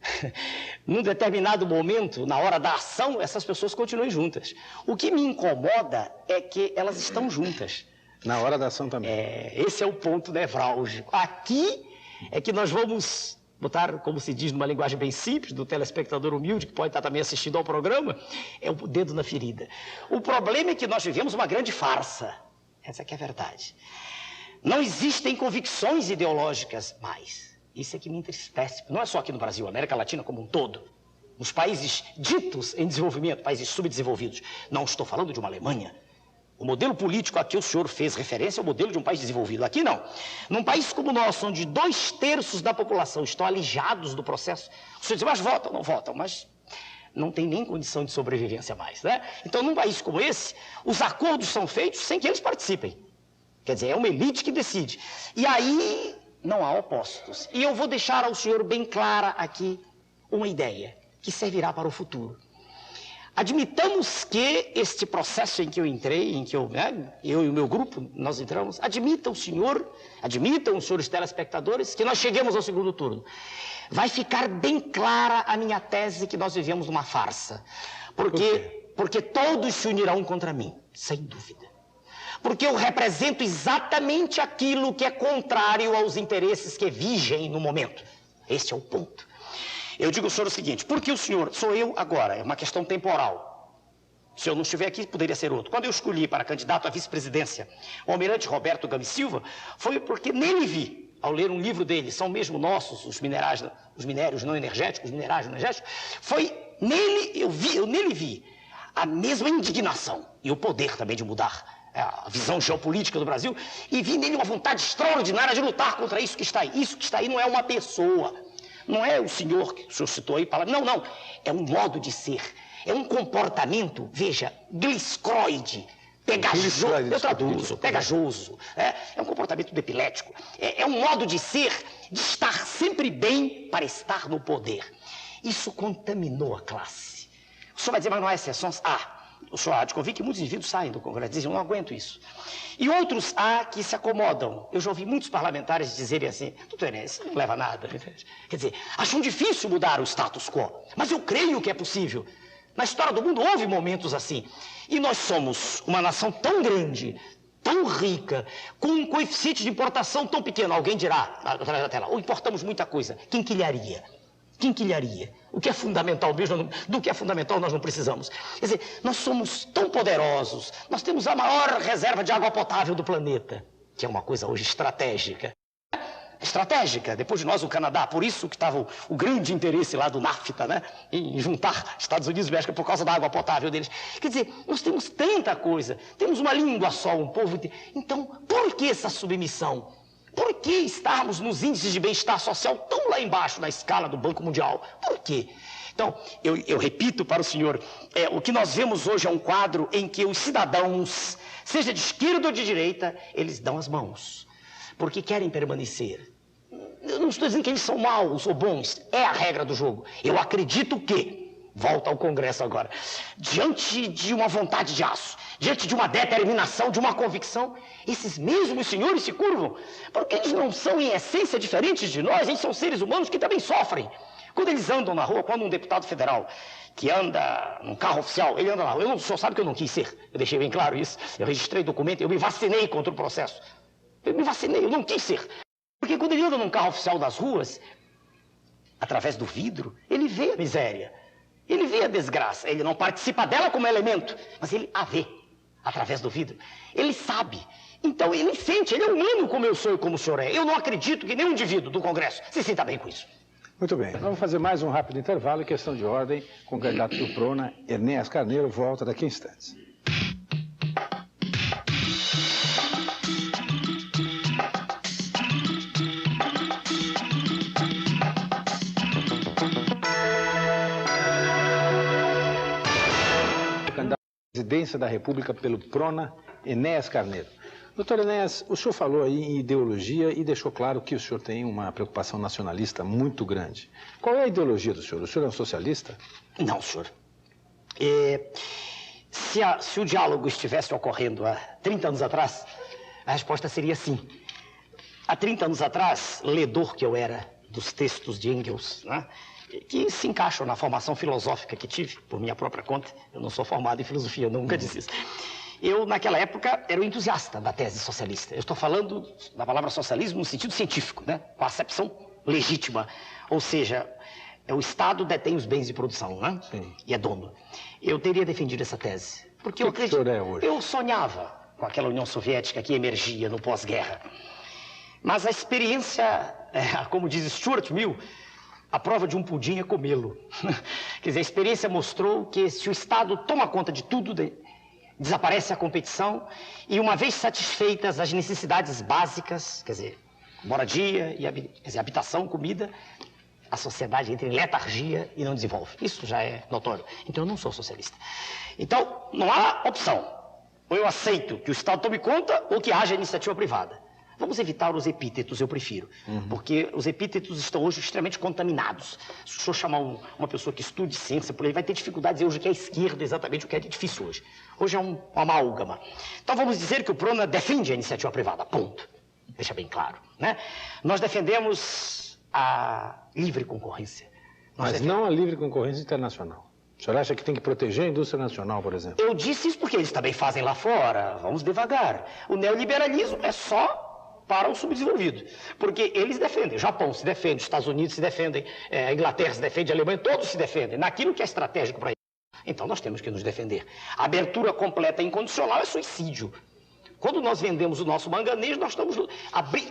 num determinado momento, na hora da ação, essas pessoas continuem juntas. O que me incomoda é que elas estão juntas. Na hora da ação também. Esse é o ponto nevrálgico. Aqui é que nós vamos botar, como se diz numa linguagem bem simples, do telespectador humilde, que pode estar também assistindo ao programa, é o dedo na ferida. O problema é que nós vivemos uma grande farsa. Essa que é a verdade. Não existem convicções ideológicas mais. isso é que me entristece. Não é só aqui no Brasil, América Latina como um todo. Nos países ditos em desenvolvimento, países subdesenvolvidos. Não estou falando de uma Alemanha. O modelo político a que o senhor fez referência é o modelo de um país desenvolvido. Aqui não. Num país como o nosso, onde 2/3 da população estão alijados do processo, o senhor diz, mas votam, não votam, mas não tem nem condição de sobrevivência mais, né? Então, num país como esse, os acordos são feitos sem que eles participem. Quer dizer, é uma elite que decide. E aí não há opostos. E eu vou deixar ao senhor bem clara aqui uma ideia que servirá para o futuro. Admitamos que este processo em que eu entrei, em que eu e o meu grupo, nós entramos, admitam os senhores telespectadores, que nós cheguemos ao segundo turno. Vai ficar bem clara a minha tese que nós vivemos numa farsa. Porque todos se unirão contra mim, sem dúvida. Porque eu represento exatamente aquilo que é contrário aos interesses que vigem no momento. Este é o ponto. Eu digo ao senhor o seguinte, porque o senhor, sou eu agora, é uma questão temporal. Se eu não estiver aqui, poderia ser outro. Quando eu escolhi para candidato à vice-presidência o almirante Roberto Gomes Silva, foi porque nele vi, ao ler um livro dele, são mesmo nossos, os minérios não energéticos, os minerais não energéticos, foi nele, eu nele vi a mesma indignação e o poder também de mudar a visão geopolítica do Brasil, e vi nele uma vontade extraordinária de lutar contra isso que está aí. Isso que está aí não é uma pessoa, não é o senhor que o senhor citou aí, não, é um modo de ser, é um comportamento, veja, gliscroide, pegajoso, eu traduzo, pegajoso, é um comportamento epilético, é um modo de ser, de estar sempre bem para estar no poder. Isso contaminou a classe. O senhor vai dizer, mas não há exceções? O senhor há de convir que muitos indivíduos saem do Congresso, dizem, eu não aguento isso. E outros há que se acomodam. Eu já ouvi muitos parlamentares dizerem assim, doutor Enéas, isso não leva a nada. Quer dizer, acham difícil mudar o status quo, mas eu creio que é possível. Na história do mundo houve momentos assim. E nós somos uma nação tão grande, tão rica, com um coeficiente de importação tão pequeno. Alguém dirá, atrás da tela, ou importamos muita coisa. Quinquilharia. O que é fundamental mesmo, do que é fundamental nós não precisamos. Quer dizer, nós somos tão poderosos, nós temos a maior reserva de água potável do planeta, que é uma coisa hoje estratégica. Depois de nós o Canadá, por isso que estava o grande interesse lá do NAFTA, né, em juntar Estados Unidos e México por causa da água potável deles. Quer dizer, nós temos tanta coisa, temos uma língua só, um povo... Então, por que essa submissão? Por que estarmos nos índices de bem-estar social tão lá embaixo na escala do Banco Mundial? Por quê? Então, eu repito para o senhor, o que nós vemos hoje é um quadro em que os cidadãos, seja de esquerda ou de direita, eles dão as mãos, porque querem permanecer. Eu não estou dizendo que eles são maus ou bons, é a regra do jogo. Eu acredito que, volta ao Congresso agora, diante de uma vontade de aço, diante de uma determinação, de uma convicção, esses mesmos senhores se curvam, porque eles não são em essência diferentes de nós, eles são seres humanos que também sofrem. Quando eles andam na rua, quando um deputado federal que anda num carro oficial, ele anda na rua, o senhor sabe que eu não quis ser, eu deixei bem claro isso, eu registrei documento, eu me vacinei contra o processo, eu não quis ser, porque quando ele anda num carro oficial das ruas, através do vidro, ele vê a miséria, ele vê a desgraça, ele não participa dela como elemento, mas ele a vê através do vidro, ele sabe. Então ele sente, ele é humano como eu sou e como o senhor é. Eu não acredito que nenhum indivíduo do Congresso se sinta bem com isso. Muito bem, vamos fazer mais um rápido intervalo em questão de ordem com o candidato do PRONA, Enéas Carneiro, volta daqui a instantes. O candidato à presidência da República pelo PRONA, Enéas Carneiro. Doutor Enéas, o senhor falou aí em ideologia e deixou claro que o senhor tem uma preocupação nacionalista muito grande. Qual é a ideologia do senhor? O senhor é um socialista? Não, senhor. Se o diálogo estivesse ocorrendo há 30 anos atrás, a resposta seria sim. Há 30 anos atrás, ledor que eu era dos textos de Engels, né, que se encaixam na formação filosófica que tive, por minha própria conta, eu não sou formado em filosofia, eu nunca disse isso. Eu, naquela época, era um entusiasta da tese socialista. Eu estou falando da palavra socialismo no sentido científico, né? Com a acepção legítima. Ou seja, o Estado detém os bens de produção, né? Sim. E é dono. Eu teria defendido essa tese. Porque eu acredito. O senhor é hoje? Eu sonhava com aquela União Soviética que emergia no pós-guerra. Mas a experiência como diz Stuart Mill, a prova de um pudim é comê-lo. Quer dizer, a experiência mostrou que se o Estado toma conta de tudo, desaparece a competição e, uma vez satisfeitas as necessidades básicas, quer dizer, moradia, habitação, comida, a sociedade entra em letargia e não desenvolve. Isso já é notório. Então, eu não sou socialista. Então, não há opção. Ou eu aceito que o Estado tome conta ou que haja iniciativa privada. Vamos evitar os epítetos, eu prefiro. Porque os epítetos estão hoje extremamente contaminados. Se o senhor chamar uma pessoa que estude ciência por aí, vai ter dificuldade de dizer hoje o que é esquerda, exatamente o que é difícil hoje. Hoje é uma amálgama. Então vamos dizer que o PRONA defende a iniciativa privada, ponto. Deixa bem claro, né? Nós defendemos a livre concorrência. Mas não a livre concorrência internacional. O senhor acha que tem que proteger a indústria nacional, por exemplo? Eu disse isso porque eles também fazem lá fora. Vamos devagar. O neoliberalismo é só para o subdesenvolvido. Porque eles defendem. O Japão se defende, os Estados Unidos se defendem, a Inglaterra se defende, a Alemanha, todos se defendem naquilo que é estratégico para eles. Então nós temos que nos defender. A abertura completa e incondicional é suicídio. Quando nós vendemos o nosso manganês, nós estamos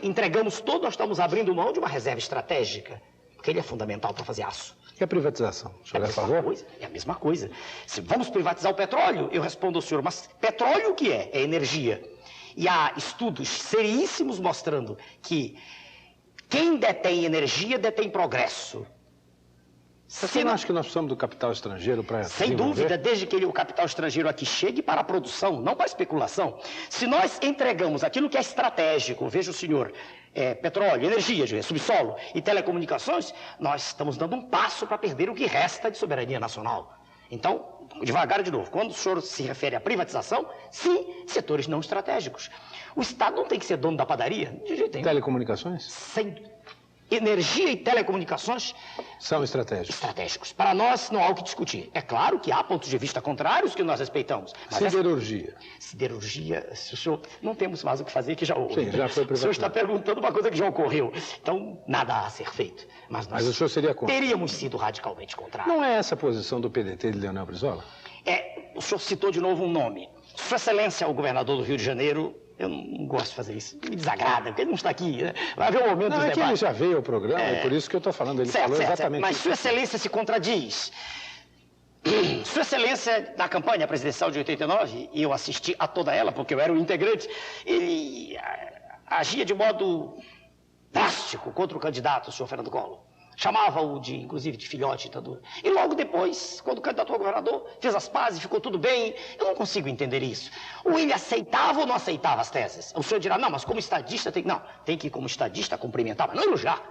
entregamos todo, nós estamos abrindo mão de uma reserva estratégica. Porque ele é fundamental para fazer aço. E a privatização? O senhor é a favor? É a mesma coisa. Se vamos privatizar o petróleo, eu respondo ao senhor, mas petróleo o que é? É energia. E há estudos seríssimos mostrando que quem detém energia detém progresso. Você não acha que nós precisamos do capital estrangeiro para Sem dúvida, desde que o capital estrangeiro aqui chegue para a produção, não para a especulação. Se nós entregamos aquilo que é estratégico, veja o senhor, petróleo, energia, subsolo e telecomunicações, nós estamos dando um passo para perder o que resta de soberania nacional. Então, devagar de novo, quando o senhor se refere à privatização, sim, setores não estratégicos. O Estado não tem que ser dono da padaria, de jeito nenhum. Telecomunicações? Sem energia e telecomunicações são estratégicos. Estratégicos. Para nós não há o que discutir. É claro que há pontos de vista contrários que nós respeitamos. Mas siderurgia. Siderurgia, senhor, não temos mais o que fazer, que já houve. Sim, já foi privatizado. O senhor está perguntando uma coisa que já ocorreu. Então, nada a ser feito. Mas nós o senhor seria contra? Teríamos sido radicalmente contrários. Não é essa a posição do PDT de Leonel Brizola? O senhor citou de novo um nome. Sua Excelência, o governador do Rio de Janeiro. Eu não gosto de fazer isso, me desagrada, porque ele não está aqui, né? Vai haver um momento dos debates. Não, é que ele já veio ao programa, é por isso que eu estou falando, ele falou exatamente Mas isso. Sua Excelência se contradiz. Sua Excelência, na campanha presidencial de 89, e eu assisti a toda ela, porque eu era o integrante, ele agia de modo drástico contra o candidato, o senhor Fernando Collor. Chamava-o, inclusive, de filhote. E logo depois, quando candidatou a governador, fez as pazes, ficou tudo bem. Eu não consigo entender isso. Ou ele aceitava ou não aceitava as teses? O senhor dirá, não, mas como estadista tem... Não, tem que, como estadista, cumprimentar, mas não elogiar.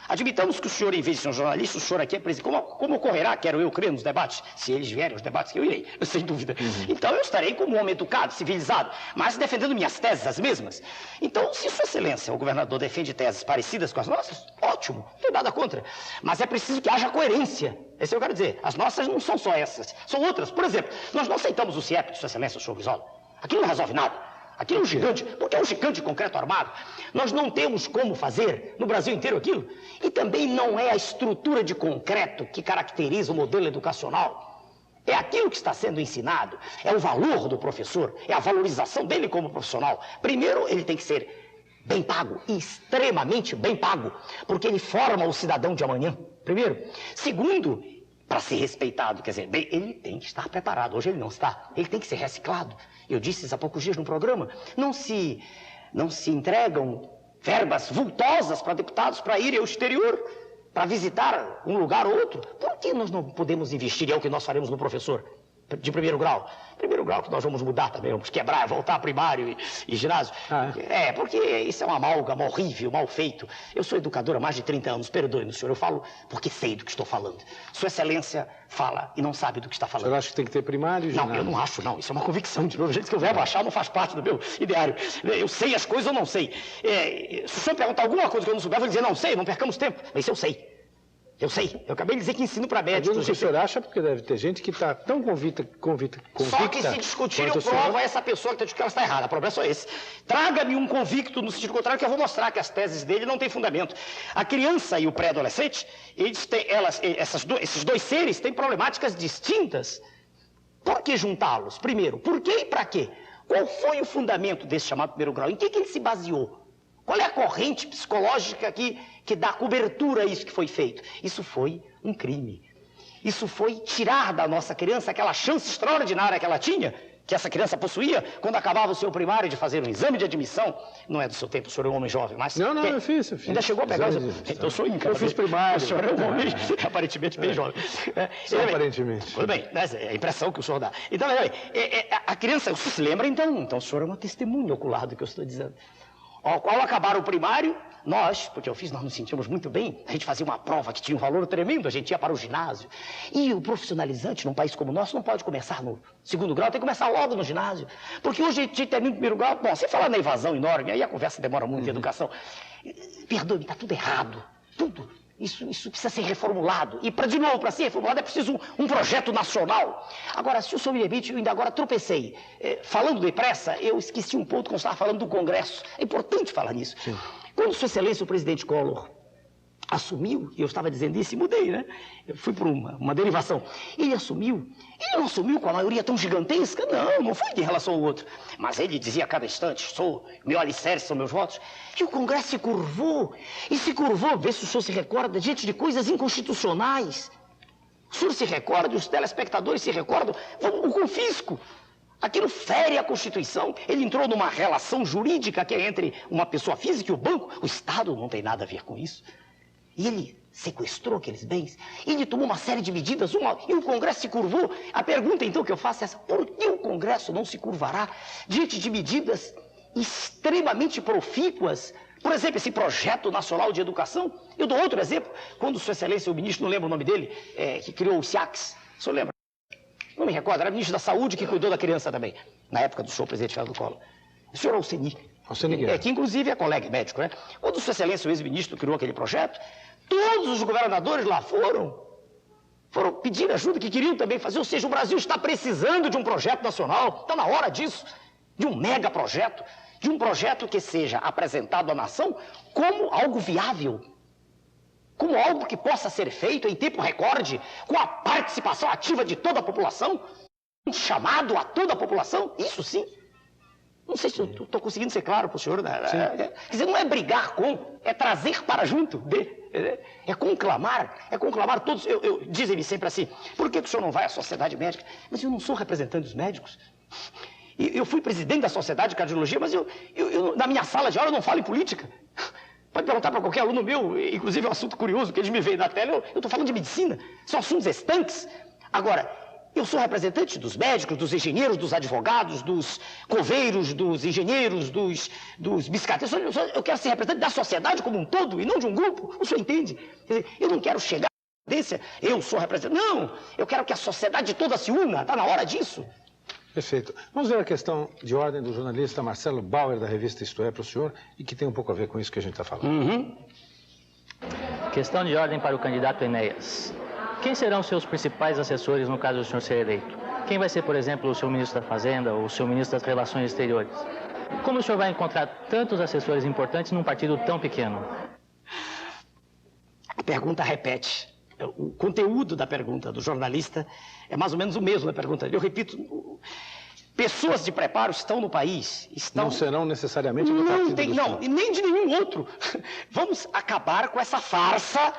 Admitamos que o senhor, em vez de ser um jornalista, o senhor aqui é presidente. Como ocorrerá, quero eu crer, nos debates? Se eles vierem aos debates, que eu irei, sem dúvida. Então eu estarei como um homem educado, civilizado, mas defendendo minhas teses, as mesmas. Então, se Sua Excelência, o governador, defende teses parecidas com as nossas, ótimo, não tem nada contra. Mas é preciso que haja coerência. Esse eu quero dizer. As nossas não são só essas, são outras. Por exemplo, nós não aceitamos o CIEP de Sua Excelência, o senhor Brizola. Aquilo não resolve nada. Aquilo é um gigante, porque é um gigante de concreto armado. Nós não temos como fazer no Brasil inteiro aquilo. E também não é a estrutura de concreto que caracteriza o modelo educacional. É aquilo que está sendo ensinado, é o valor do professor, é a valorização dele como profissional. Primeiro, ele tem que ser bem pago, extremamente bem pago, porque ele forma o cidadão de amanhã, primeiro. Segundo, para ser respeitado, quer dizer, bem, ele tem que estar preparado. Hoje ele não está, ele tem que ser reciclado. Eu disse isso há poucos dias no programa. Não se entregam verbas vultosas para deputados para irem ao exterior, para visitar um lugar ou outro. Por que nós não podemos investir? É o que nós faremos no professor de primeiro grau. Primeiro grau que nós vamos mudar também, vamos quebrar, voltar primário e ginásio. Porque isso é uma amálgama horrível, mal feito. Eu sou educador há mais de 30 anos, perdoe-me, senhor, eu falo porque sei do que estou falando. Sua Excelência fala e não sabe do que está falando. O senhor acha que tem que ter primário e ginásio? Não, eu não acho, não. Isso é uma convicção, de novo. Gente, que eu verbo achar não faz parte do meu ideário. Eu sei as coisas ou não sei. Se o senhor perguntar alguma coisa que eu não souber, eu vou dizer não sei, não percamos tempo. Mas isso eu sei. Eu sei. Eu acabei de dizer que ensino para médicos. O senhor acha, porque deve ter gente que está tão convicta. Só que se discutir, eu provo a essa pessoa que está dizendo que ela está errada. O problema é só esse. Traga-me um convicto no sentido contrário, que eu vou mostrar que as teses dele não têm fundamento. A criança e o pré-adolescente, esses dois seres têm problemáticas distintas. Por que juntá-los? Primeiro, por quê e para quê? Qual foi o fundamento desse chamado primeiro grau? Em que ele se baseou? Qual é a corrente psicológica que dá cobertura a isso que foi feito? Isso foi um crime. Isso foi tirar da nossa criança aquela chance extraordinária que ela tinha, que essa criança possuía, quando acabava o seu primário de fazer um exame de admissão. Não é do seu tempo, o senhor é um homem jovem, mas... Não, eu fiz. Ainda chegou a pegar... Então, eu sou incapaz. Eu fiz primário. O senhor é um homem aparentemente bem jovem. Só aparentemente. Tudo bem, é a impressão que o senhor dá. Então, a criança, o senhor se lembra, então o senhor é uma testemunha ocular do que eu estou dizendo. Ao acabar o primário, nós nos sentimos muito bem. A gente fazia uma prova que tinha um valor tremendo, a gente ia para o ginásio. E o profissionalizante, num país como o nosso, não pode começar no segundo grau, tem que começar logo no ginásio. Porque hoje a gente termina no primeiro grau, bom, sem falar na evasão enorme, aí a conversa demora muito em educação. Perdoe-me, está tudo errado, tudo. Isso precisa ser reformulado. E, de novo, para ser reformulado é preciso um projeto nacional. Agora, se o senhor me permite, eu ainda agora tropecei. Falando depressa, eu esqueci um ponto quando eu estava falando do Congresso. É importante falar nisso. Sim. Quando Sua Excelência, o presidente Collor, assumiu, e eu estava dizendo isso e mudei, né? Eu fui por uma derivação. Ele não assumiu com a maioria tão gigantesca? Não foi de relação ao outro. Mas ele dizia a cada instante, meu alicerce são meus votos, que o Congresso se curvou, vê se o senhor se recorda, diante de coisas inconstitucionais. O senhor se recorda, os telespectadores se recordam, o confisco. Aquilo fere a Constituição. Ele entrou numa relação jurídica que é entre uma pessoa física e o banco. O Estado não tem nada a ver com isso. E ele sequestrou aqueles bens, ele tomou uma série de medidas, e o Congresso se curvou. A pergunta, então, que eu faço é essa: por que o Congresso não se curvará diante de medidas extremamente profícuas? Por exemplo, esse Projeto Nacional de Educação. Eu dou outro exemplo. Quando Sua Excelência, o ministro, não lembro o nome dele, que criou o SIACS, o senhor lembra? Não me recordo, era ministro da Saúde que cuidou da criança também, na época do senhor presidente Fernando Collor. O senhor Alceni, que inclusive é colega médico, né? Quando Sua Excelência, o ex-ministro, criou aquele projeto, todos os governadores lá foram pedir ajuda, que queriam também fazer. Ou seja, o Brasil está precisando de um projeto nacional, está na hora disso, de um mega projeto, de um projeto que seja apresentado à nação como algo viável, como algo que possa ser feito em tempo recorde, com a participação ativa de toda a população, um chamado a toda a população, isso sim. Não sei se eu estou conseguindo ser claro para o senhor. Quer dizer, não é brigar com, é trazer para junto de, é conclamar todos. Dizem-me sempre assim: por que o senhor não vai à sociedade médica? Mas eu não sou representante dos médicos. Eu fui presidente da Sociedade de Cardiologia, mas eu na minha sala de aula eu não falo em política. Pode perguntar para qualquer aluno meu, inclusive é um assunto curioso, que eles me veem na tela, eu estou falando de medicina, são assuntos estanques. Agora, eu sou representante dos médicos, dos engenheiros, dos advogados, dos coveiros, dos engenheiros, dos biscates. Eu quero ser representante da sociedade como um todo e não de um grupo. O senhor entende? Quer dizer, eu não quero chegar à presidência, eu sou representante. Não, eu quero que a sociedade toda se una. Está na hora disso. Perfeito. Vamos ver a questão de ordem do jornalista Marcelo Bauer, da revista Isto É, para o senhor, e que tem um pouco a ver com isso que a gente está falando. Questão de ordem para o candidato Enéas. Quem serão os seus principais assessores no caso do senhor ser eleito? Quem vai ser, por exemplo, o seu ministro da Fazenda ou o seu ministro das Relações Exteriores? Como o senhor vai encontrar tantos assessores importantes num partido tão pequeno? A pergunta repete. O conteúdo da pergunta do jornalista é mais ou menos o mesmo da pergunta. Eu repito, pessoas de preparo estão no país. Não serão necessariamente do partido não, e nem de nenhum outro. Vamos acabar com essa farsa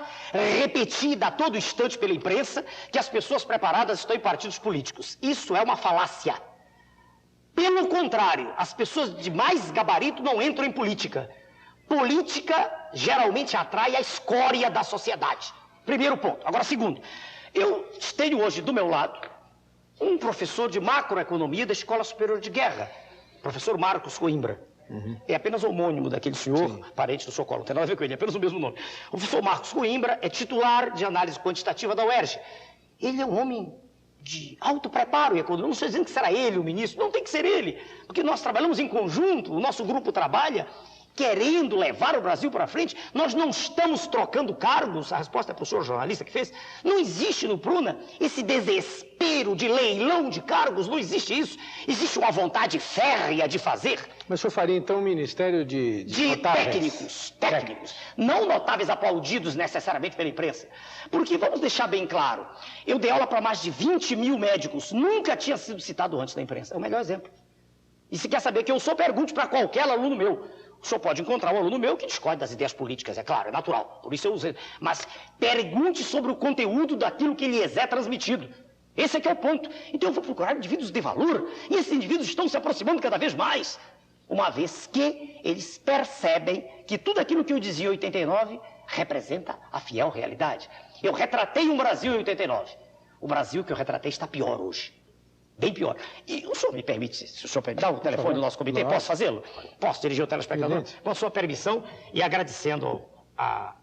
repetida a todo instante pela imprensa que as pessoas preparadas estão em partidos políticos. Isso é uma falácia. Pelo contrário, as pessoas de mais gabarito não entram em política. Política geralmente atrai a escória da sociedade. Primeiro ponto. Agora, segundo, eu tenho hoje do meu lado um professor de macroeconomia da Escola Superior de Guerra, professor Marcos Coimbra. É apenas homônimo daquele senhor, parente do Socorro, não tem nada a ver com ele, é apenas o mesmo nome. O professor Marcos Coimbra é titular de análise quantitativa da UERJ. Ele é um homem de alto preparo em economia. Não estou dizendo que será ele o ministro, não tem que ser ele, porque nós trabalhamos em conjunto, o nosso grupo trabalha querendo levar o Brasil para frente. Nós não estamos trocando cargos. A resposta é para o senhor jornalista que fez. Não existe no Pruna esse desespero de leilão de cargos, não existe isso. Existe uma vontade férrea de fazer. Mas o senhor faria, então, um ministério de técnicos. Não notáveis aplaudidos necessariamente pela imprensa. Porque, vamos deixar bem claro, eu dei aula para mais de 20 mil médicos, nunca tinha sido citado antes na imprensa. É o melhor exemplo. E se quer saber quem eu sou, pergunte para qualquer aluno meu. O senhor pode encontrar um aluno meu que discorde das ideias políticas, é claro, é natural. Por isso eu uso. Mas pergunte sobre o conteúdo daquilo que lhes é transmitido. Esse é que é o ponto. Então eu vou procurar indivíduos de valor, e esses indivíduos estão se aproximando cada vez mais, uma vez que eles percebem que tudo aquilo que eu dizia em 89 representa a fiel realidade. Eu retratei um Brasil em 89. O Brasil que eu retratei está pior hoje. Bem pior. E o senhor me permite, se o senhor permite, dar o telefone do nosso comitê, posso fazê-lo? Posso dirigir o telespectador? Com a sua permissão, e agradecendo a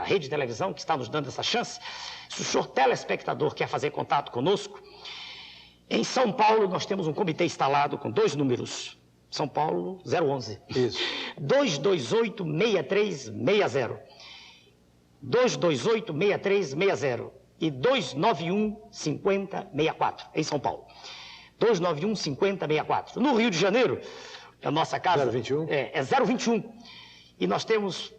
rede de televisão que está nos dando essa chance, se o senhor telespectador quer fazer contato conosco, em São Paulo nós temos um comitê instalado com 2 números. São Paulo 011. Isso. 228-6360. 228-6360 e 291-5064, em São Paulo. 291-5064. No Rio de Janeiro, a nossa casa 021? É 021. E nós temos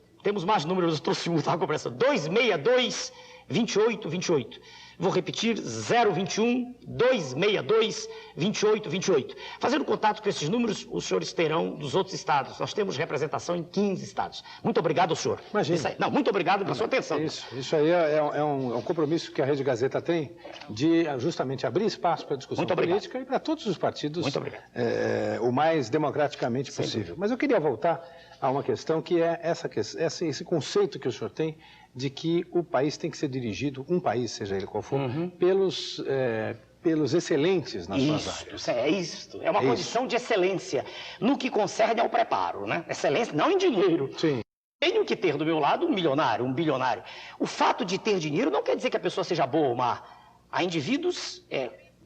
mais números, eu trouxe um, estava com pressa. 262-2828. Vou repetir, 021-262-2828. Fazendo contato com esses números, os senhores terão dos outros estados. Nós temos representação em 15 estados. Muito obrigado ao senhor. Imagina. Não, muito obrigado pela sua atenção. Isso aí é um compromisso que a Rede Gazeta tem de justamente abrir espaço para a discussão política e para todos os partidos o mais democraticamente possível. Mas eu queria voltar a uma questão que é esse conceito que o senhor tem de que o país tem que ser dirigido, um país, seja ele qual for, pelos excelentes nas suas áreas. É isso. É uma condição de excelência no que concerne ao preparo, né? Excelência não em dinheiro. Sim. Tenho que ter do meu lado um milionário, um bilionário. O fato de ter dinheiro não quer dizer que a pessoa seja boa ou má. Há indivíduos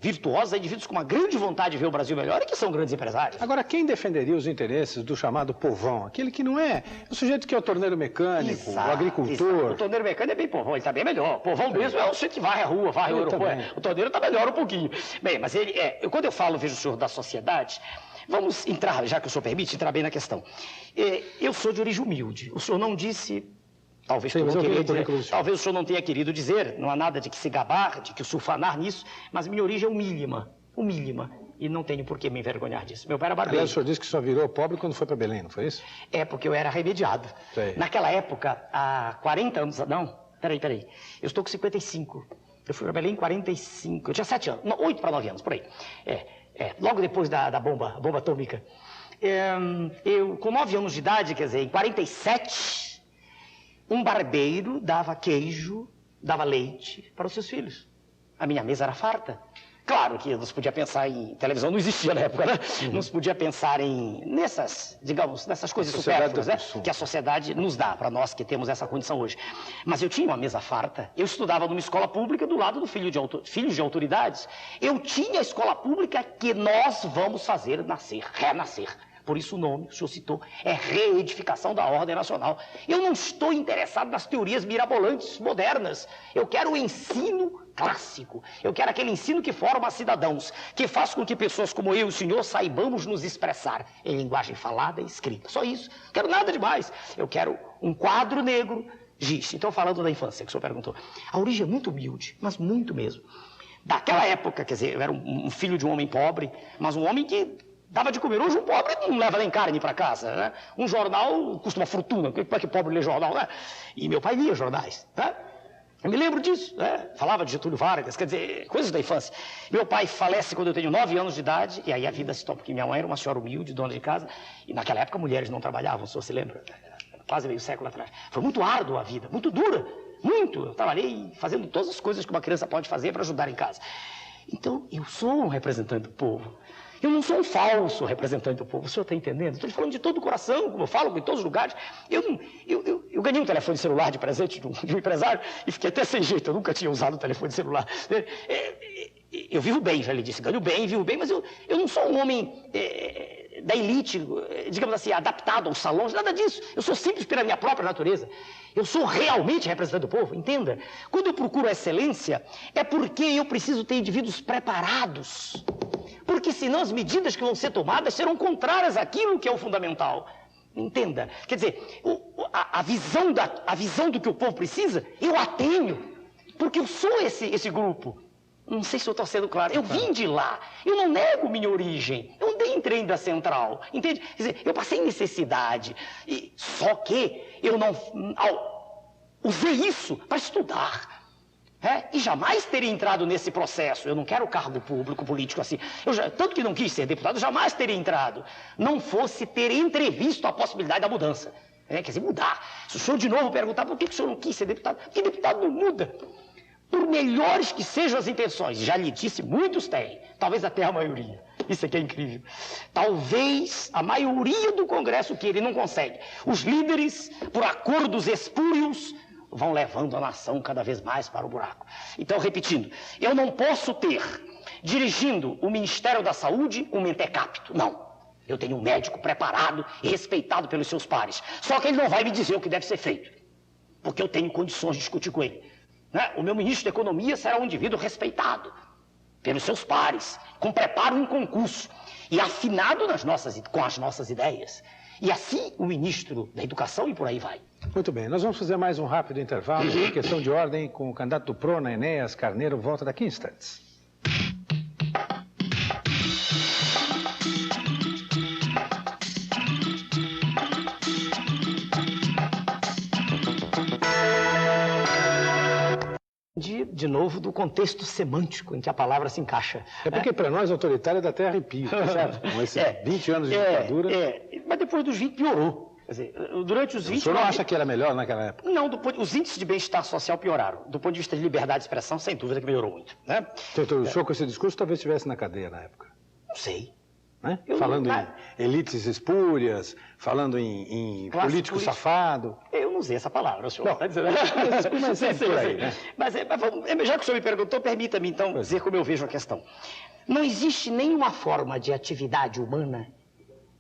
virtuosos, há indivíduos com uma grande vontade de ver o Brasil melhor e que são grandes empresários. Agora, quem defenderia os interesses do chamado povão? Aquele que não é o sujeito que é o torneiro mecânico, o agricultor. O torneiro mecânico é bem povão, ele está bem melhor. O povão mesmo é o sujeito que varre a rua, varre o aeroporto. O torneiro está melhor um pouquinho. Bem, mas quando eu falo, vejo o senhor da sociedade, vamos entrar, já que o senhor permite, entrar bem na questão. Eu sou de origem humilde. O senhor não disse... Talvez o senhor não tenha querido dizer, não há nada de que se gabar, de que surfanar nisso, mas minha origem é humílima, e não tenho por que me envergonhar disso. Meu pai era barbeiro. Aliás, o senhor disse que só virou pobre quando foi para Belém, não foi isso? É, porque eu era remediado. Sei. Naquela época, há 40 anos, não, peraí, eu estou com 55, eu fui para Belém em 45, eu tinha 7 anos, 8 para 9 anos, por aí. Logo depois da bomba atômica. Eu, com 9 anos de idade, quer dizer, em 47... Um barbeiro dava queijo, dava leite para os seus filhos. A minha mesa era farta. Claro que não se podia pensar em... Televisão não existia na época, né? Não se podia pensar nessas coisas supérfluas, né? Que a sociedade nos dá, para nós que temos essa condição hoje. Mas eu tinha uma mesa farta. Eu estudava numa escola pública do lado do filhos de autoridades. Eu tinha a escola pública que nós vamos fazer renascer. Por isso o nome, o senhor citou, é reedificação da ordem nacional. Eu não estou interessado nas teorias mirabolantes modernas. Eu quero o ensino clássico. Eu quero aquele ensino que forma cidadãos, que faz com que pessoas como eu e o senhor saibamos nos expressar em linguagem falada e escrita. Só isso. Não quero nada demais. Eu quero um quadro negro, giz. Então, falando da infância, que o senhor perguntou. A origem é muito humilde, mas muito mesmo. Daquela época, quer dizer, eu era um filho de um homem pobre, mas um homem que... dava de comer. Hoje um pobre não leva nem carne para casa, né? Um jornal custa uma fortuna. Como é que pobre lê jornal, né? E meu pai lia jornais, né? Eu me lembro disso, né? Falava de Getúlio Vargas, quer dizer, coisas da infância. Meu pai falece quando eu tenho 9 anos de idade, e aí a vida se topa, porque minha mãe era uma senhora humilde, dona de casa, e naquela época mulheres não trabalhavam, se você lembra, quase meio século atrás. Foi muito árdua a vida, muito dura, muito. Eu trabalhei fazendo todas as coisas que uma criança pode fazer para ajudar em casa. Então, eu sou um representante do povo. Eu não sou um falso representante do povo, o senhor está entendendo? Estou falando de todo o coração, como eu falo em todos os lugares. Eu ganhei um telefone celular de presente de um empresário e fiquei até sem jeito, eu nunca tinha usado o telefone celular. Eu vivo bem, já lhe disse, ganho bem, vivo bem, mas eu não sou um homem da elite, digamos assim, adaptado aos salões, nada disso. Eu sou simples pela minha própria natureza. Eu sou realmente representante do povo, entenda. Quando eu procuro a excelência, é porque eu preciso ter indivíduos preparados. Porque senão as medidas que vão ser tomadas serão contrárias àquilo que é o fundamental. Entenda. Quer dizer, a visão do que o povo precisa, eu a tenho. Porque eu sou esse grupo. Não sei se eu estou sendo claro. Eu vim de lá. Eu não nego minha origem. Eu andei sem trem da central, entende? Quer dizer, eu passei necessidade, só que eu não usei isso para estudar. E jamais teria entrado nesse processo. Eu não quero cargo público, político assim. Tanto que não quis ser deputado, jamais teria entrado. Não fosse ter entrevisto a possibilidade da mudança. Quer dizer, mudar. Se o senhor de novo perguntar por que o senhor não quis ser deputado, porque deputado não muda. Por melhores que sejam as intenções, já lhe disse, muitos têm, talvez até a maioria. Isso aqui é incrível. Talvez a maioria do Congresso queira e não consegue. Os líderes, por acordos espúrios, vão levando a nação cada vez mais para o buraco. Então, repetindo, eu não posso ter, dirigindo o Ministério da Saúde, um mentecapto. Não. Eu tenho um médico preparado e respeitado pelos seus pares. Só que ele não vai me dizer o que deve ser feito, porque eu tenho condições de discutir com ele. O meu ministro da Economia será um indivíduo respeitado pelos seus pares, com preparo em concurso e afinado com as nossas ideias. E assim o ministro da Educação e por aí vai. Muito bem, nós vamos fazer mais um rápido intervalo. Questão de ordem com o candidato do PRONA, Enéas Carneiro, volta daqui a instantes. De novo, do contexto semântico em que a palavra se encaixa. É porque para nós autoritário dá até arrepio, certo? Com esses 20 anos de ditadura. Mas depois dos 20 piorou. Quer dizer, durante os 20... O senhor não acha que era melhor naquela época? Não, os índices de bem-estar social pioraram. Do ponto de vista de liberdade de expressão, sem dúvida que melhorou muito. Então, o senhor com esse discurso talvez estivesse na cadeia na época. Não sei. Falando em elites espúrias, falando em político safado. Eu não usei essa palavra, senhor. Não, mas é por aí, né? Mas já que o senhor me perguntou, permita-me então dizer como eu vejo a questão. Não existe nenhuma forma de atividade humana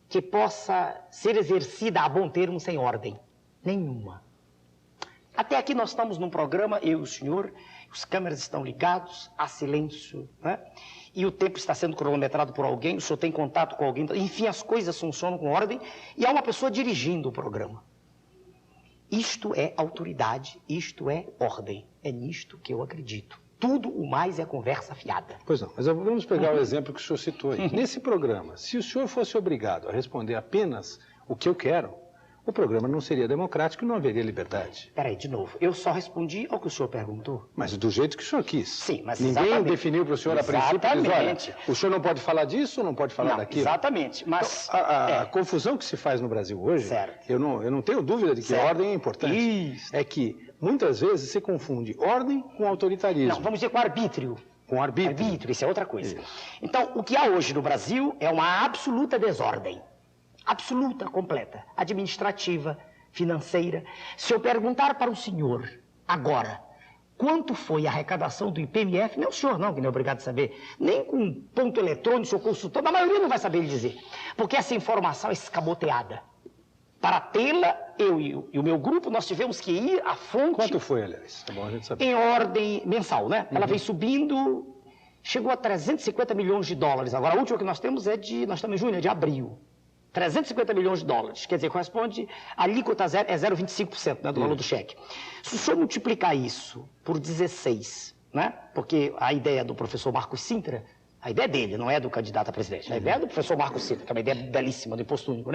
que possa ser exercida a bom termo sem ordem. Nenhuma. Até aqui nós estamos num programa, eu e o senhor, os câmeras estão ligados, há silêncio, e o tempo está sendo cronometrado por alguém, o senhor tem contato com alguém, enfim, as coisas funcionam com ordem e há uma pessoa dirigindo o programa. Isto é autoridade, isto é ordem, é nisto que eu acredito. Tudo o mais é conversa fiada. Pois não, mas vamos pegar o exemplo que o senhor citou aí. Nesse programa, se o senhor fosse obrigado a responder apenas o que eu quero, o programa não seria democrático e não haveria liberdade. Peraí, de novo, eu só respondi ao que o senhor perguntou. Mas do jeito que o senhor quis. Sim, mas ninguém definiu para o senhor a princípio, olha, o senhor não pode falar disso ou não pode falar daquilo. Exatamente, mas... Então, a confusão que se faz no Brasil hoje, eu não tenho dúvida de que a ordem é importante. Isso. É que muitas vezes se confunde ordem com autoritarismo. Não, vamos dizer com arbítrio. Com arbítrio. Arbítrio, isso é outra coisa. Isso. Então, o que há hoje no Brasil é uma absoluta desordem. Absoluta, completa. Administrativa, financeira. Se eu perguntar para o senhor, agora, quanto foi a arrecadação do IPMF, não o senhor não, que não é obrigado a saber, nem com ponto eletrônico, seu consultor, a maioria não vai saber lhe dizer, porque essa informação é escamoteada. Para tê-la, eu e o meu grupo, nós tivemos que ir à fonte... Quanto foi, aliás? É bom a gente saber. Em ordem mensal, Ela veio subindo, chegou a 350 milhões de dólares. Agora, a última que nós temos nós estamos em junho, é de abril. 350 milhões de dólares, quer dizer, corresponde, a alíquota é 0,25%, do valor do cheque. Se o senhor multiplicar isso por 16, porque a ideia do professor Marcos Sintra, a ideia dele, não é do candidato a presidente, a ideia é do professor Marcos Sintra, que é uma ideia belíssima do imposto único,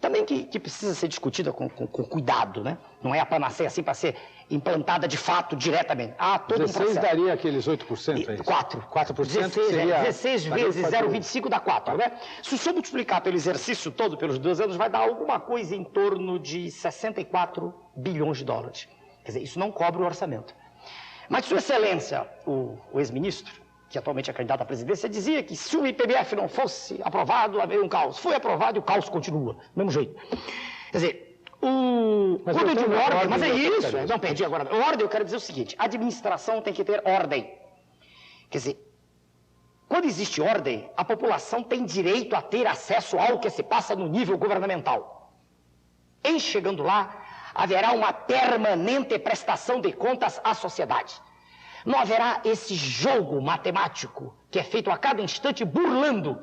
também que precisa ser discutida com cuidado, Não é a panaceia assim para ser implantada de fato, diretamente. Há todo 16 um processo. Daria aqueles 8%, é isso? 4%. 16 vezes 0,25 dá 4, Se o senhor multiplicar pelo exercício todo, pelos 2 anos, vai dar alguma coisa em torno de 64 bilhões de dólares. Quer dizer, isso não cobre o orçamento. Mas, Sua Excelência, o ex-ministro, que atualmente é candidato à presidência, dizia que se o IPMF não fosse aprovado, haveria um caos. Foi aprovado e o caos continua, do mesmo jeito. Quer dizer, quando eu digo ordem, mas é isso, não perdi agora. Ordem, eu quero dizer o seguinte, a administração tem que ter ordem. Quer dizer, quando existe ordem, a população tem direito a ter acesso ao que se passa no nível governamental. Em chegando lá, haverá uma permanente prestação de contas à sociedade. Não haverá esse jogo matemático que é feito a cada instante burlando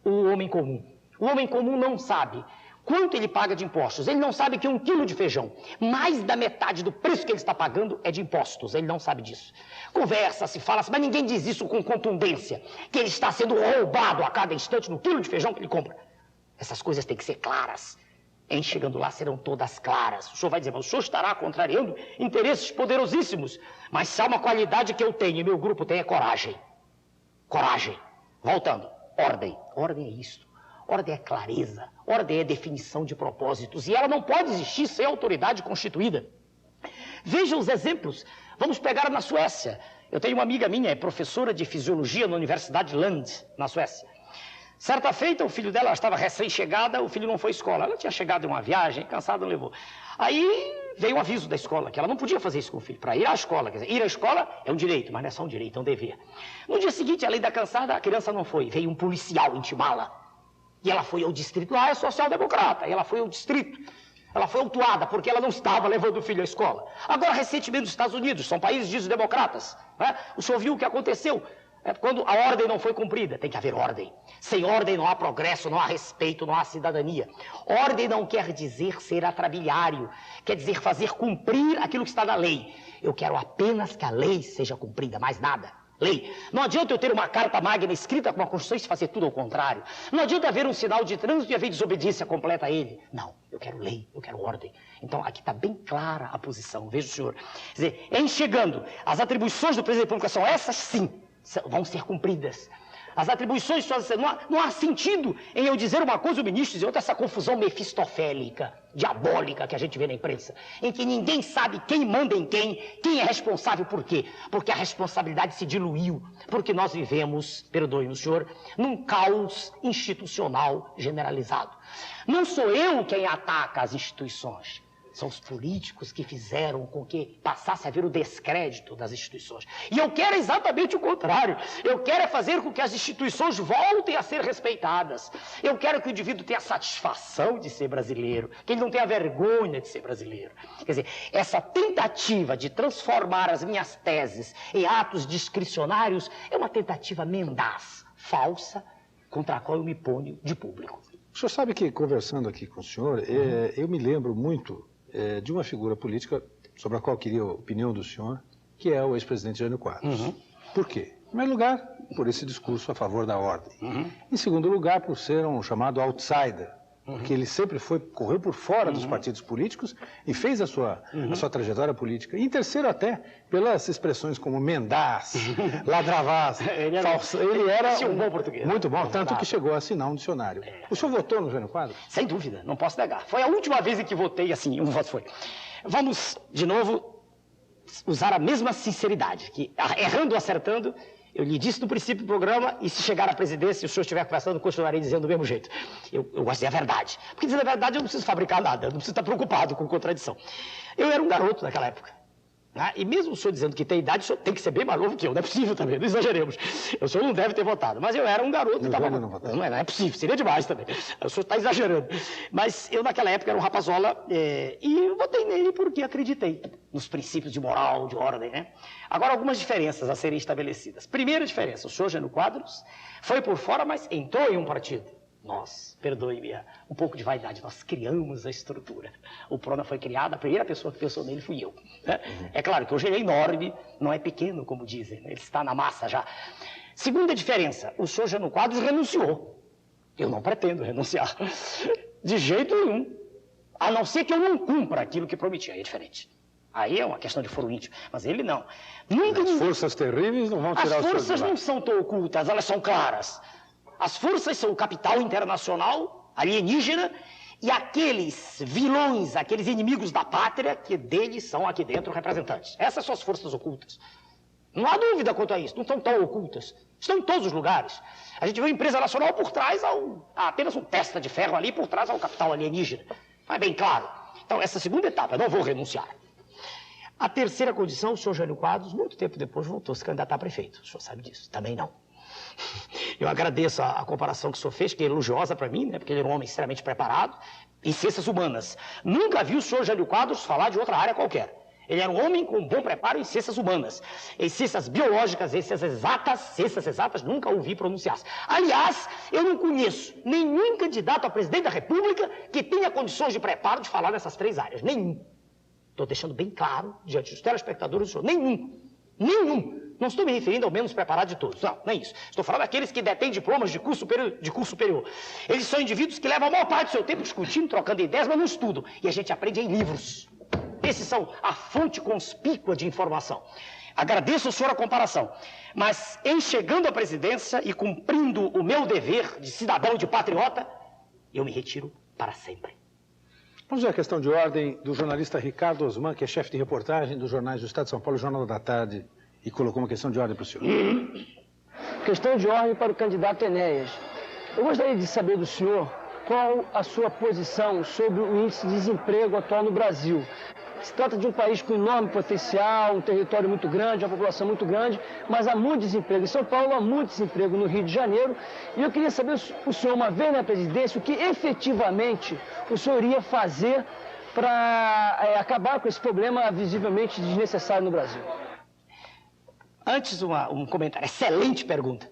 o homem comum. O homem comum não sabe Quanto ele paga de impostos? Ele não sabe que 1 quilo de feijão, mais da metade do preço que ele está pagando é de impostos. Ele não sabe disso. Conversa-se, fala-se, mas ninguém diz isso com contundência, que ele está sendo roubado a cada instante no quilo de feijão que ele compra. Essas coisas têm que ser claras. Em chegando lá serão todas claras. O senhor vai dizer, mas o senhor estará contrariando interesses poderosíssimos. Mas se há uma qualidade que eu tenho e meu grupo tem é coragem. Coragem. Voltando. Ordem. Ordem é isto. Ordem é clareza. Ordem é definição de propósitos. E ela não pode existir sem autoridade constituída. Veja os exemplos. Vamos pegar na Suécia. Eu tenho uma amiga minha, é professora de fisiologia na Universidade Lund, na Suécia. Certa feita, o filho dela estava recém-chegada, o filho não foi à escola. Ela tinha chegado de uma viagem, cansada, não levou. Aí veio o aviso da escola, que ela não podia fazer isso com o filho, para ir à escola. Quer dizer, ir à escola é um direito, mas não é só um direito, é um dever. No dia seguinte, além da cansada, a criança não foi. Veio um policial intimá-la. E ela foi ao distrito. Lá é social-democrata. E ela foi ao distrito. Ela foi autuada porque ela não estava levando o filho à escola. Agora, recentemente, nos Estados Unidos, são países ditos democratas. Né? O senhor viu o que aconteceu? Quando a ordem não foi cumprida, tem que haver ordem. Sem ordem não há progresso, não há respeito, não há cidadania. Ordem não quer dizer ser atrabiliário, quer dizer fazer cumprir aquilo que está na lei. Eu quero apenas que a lei seja cumprida, mais nada. Lei. Não adianta eu ter uma carta magna escrita com uma Constituição e fazer tudo ao contrário. Não adianta haver um sinal de trânsito e haver desobediência completa a ele. Não, eu quero lei, eu quero ordem. Então, aqui está bem clara a posição, veja o senhor. Quer dizer, em chegando, as atribuições do presidente da República são essas, sim. Vão ser cumpridas. As atribuições, não há sentido em eu dizer uma coisa e o ministro dizer outra, essa confusão mefistofélica, diabólica que a gente vê na imprensa, em que ninguém sabe quem manda em quem é responsável por quê. Porque a responsabilidade se diluiu, porque nós vivemos, perdoe-me o senhor, num caos institucional generalizado. Não sou eu quem ataca as instituições. São os políticos que fizeram com que passasse a haver o descrédito das instituições. E eu quero exatamente o contrário. Eu quero fazer com que as instituições voltem a ser respeitadas. Eu quero que o indivíduo tenha a satisfação de ser brasileiro, que ele não tenha vergonha de ser brasileiro. Quer dizer, essa tentativa de transformar as minhas teses em atos discricionários é uma tentativa mendaz, falsa, contra a qual eu me ponho de público. O senhor sabe que, conversando aqui com o senhor, eu me lembro muito de uma figura política sobre a qual queria a opinião do senhor, que é o ex-presidente Jânio Quadros. Por quê? Em primeiro lugar, por esse discurso a favor da ordem. Em segundo lugar, por ser um chamado outsider, porque ele sempre correu por fora dos partidos políticos e fez a sua trajetória política. E em terceiro, até, pelas expressões como mendaz, ladravaz, falso. Ele era um bom português. Muito bom, tanto que chegou a assinar um dicionário. O senhor votou no Jânio Quadros? Sem dúvida, não posso negar. Foi a última vez em que votei assim, um voto foi. Vamos, de novo, usar a mesma sinceridade, que errando ou acertando, eu lhe disse no princípio do programa, e se chegar à presidência e o senhor estiver conversando, continuarei dizendo do mesmo jeito. Eu gosto de dizer a verdade. Porque dizer a verdade eu não preciso fabricar nada, eu não preciso estar preocupado com contradição. Eu era um garoto naquela época. Né? E mesmo o senhor dizendo que tem idade, o senhor tem que ser bem mais novo que eu. Não é possível também, não exageremos. O senhor não deve ter votado. Mas eu era um garoto. Não é possível, seria demais também. O senhor está exagerando. Mas eu naquela época era um rapazola e eu votei nele porque acreditei nos princípios de moral, de ordem. Né? Agora, algumas diferenças a serem estabelecidas. Primeira diferença, o senhor Jânio Quadros foi por fora, mas entrou em um partido. Nós, perdoe-me, um pouco de vaidade, nós criamos a estrutura. O PRONA foi criado, a primeira pessoa que pensou nele fui eu. Né? É claro que hoje ele é enorme, não é pequeno, como dizem, né? Ele está na massa já. Segunda diferença, o senhor Jânio Quadros renunciou. Eu não pretendo renunciar, de jeito nenhum, a não ser que eu não cumpra aquilo que prometi, aí é diferente. Aí é uma questão de foro íntimo, mas ele não. As forças terríveis não vão tirar o senhor. As forças não são tão ocultas, elas são claras. As forças são o capital internacional, alienígena, e aqueles vilões, aqueles inimigos da pátria, que deles são aqui dentro representantes. Essas são as forças ocultas. Não há dúvida quanto a isso, não são tão ocultas. Estão em todos os lugares. A gente vê a empresa nacional por trás, há apenas um testa de ferro ali, por trás ao capital alienígena. Mas bem claro. Então, essa segunda etapa, eu não vou renunciar. A terceira condição, o senhor Jânio Quadros, muito tempo depois, voltou a se candidatar a prefeito. O senhor sabe disso, também não. Eu agradeço a comparação que o senhor fez, que é elogiosa para mim, né, porque ele era um homem extremamente preparado em ciências humanas. Nunca vi o senhor Jânio Quadros falar de outra área qualquer. Ele era um homem com bom preparo em ciências humanas. Em ciências biológicas, em ciências exatas, nunca ouvi pronunciar-se. Aliás, eu não conheço nenhum candidato a presidente da República que tenha condições de preparo de falar nessas 3 áreas. Nenhum. Estou deixando bem claro, diante dos telespectadores, nenhum. Não estou me referindo ao menos preparado de todos. Não, nem isso. Estou falando daqueles que detêm diplomas de curso superior. Eles são indivíduos que levam a maior parte do seu tempo discutindo, trocando ideias, mas não estudam. E a gente aprende em livros. Esses são a fonte conspícua de informação. Agradeço ao senhor a comparação, mas em chegando à presidência e cumprindo o meu dever de cidadão e de patriota, eu me retiro para sempre. Vamos ver a questão de ordem do jornalista Ricardo Osman, que é chefe de reportagem dos jornais do Estado de São Paulo e Jornal da Tarde, e colocou uma questão de ordem para o senhor. Questão de ordem para o candidato Enéas. Eu gostaria de saber do senhor qual a sua posição sobre o índice de desemprego atual no Brasil. Se trata de um país com enorme potencial, um território muito grande, uma população muito grande, mas há muito desemprego em São Paulo, há muito desemprego no Rio de Janeiro. E eu queria saber o senhor, uma vez na presidência, o que efetivamente o senhor iria fazer para acabar com esse problema visivelmente desnecessário no Brasil. Antes, um comentário. Excelente pergunta.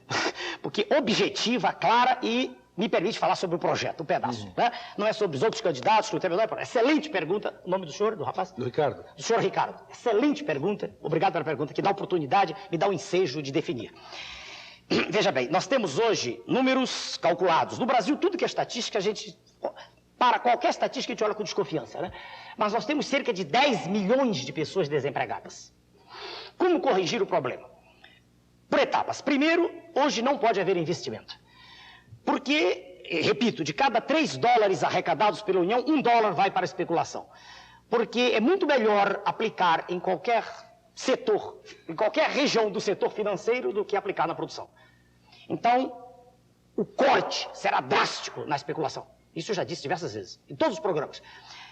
Porque objetiva, clara e me permite falar sobre o projeto, um pedaço. Né? Não é sobre os outros candidatos, que não é. Excelente pergunta. O nome do senhor, do rapaz? Do Ricardo. Do senhor Ricardo. Excelente pergunta. Obrigado pela pergunta, que dá oportunidade, me dá o ensejo de definir. Veja bem, nós temos hoje números calculados. No Brasil, tudo que é estatística, para qualquer estatística, a gente olha com desconfiança, né? Mas nós temos cerca de 10 milhões de pessoas desempregadas. Como corrigir o problema? Por etapas. Primeiro, hoje não pode haver investimento. Porque, repito, de cada 3 dólares arrecadados pela União, 1 dólar vai para a especulação. Porque é muito melhor aplicar em qualquer setor, em qualquer região do setor financeiro, do que aplicar na produção. Então, o corte será drástico na especulação. Isso eu já disse diversas vezes, em todos os programas.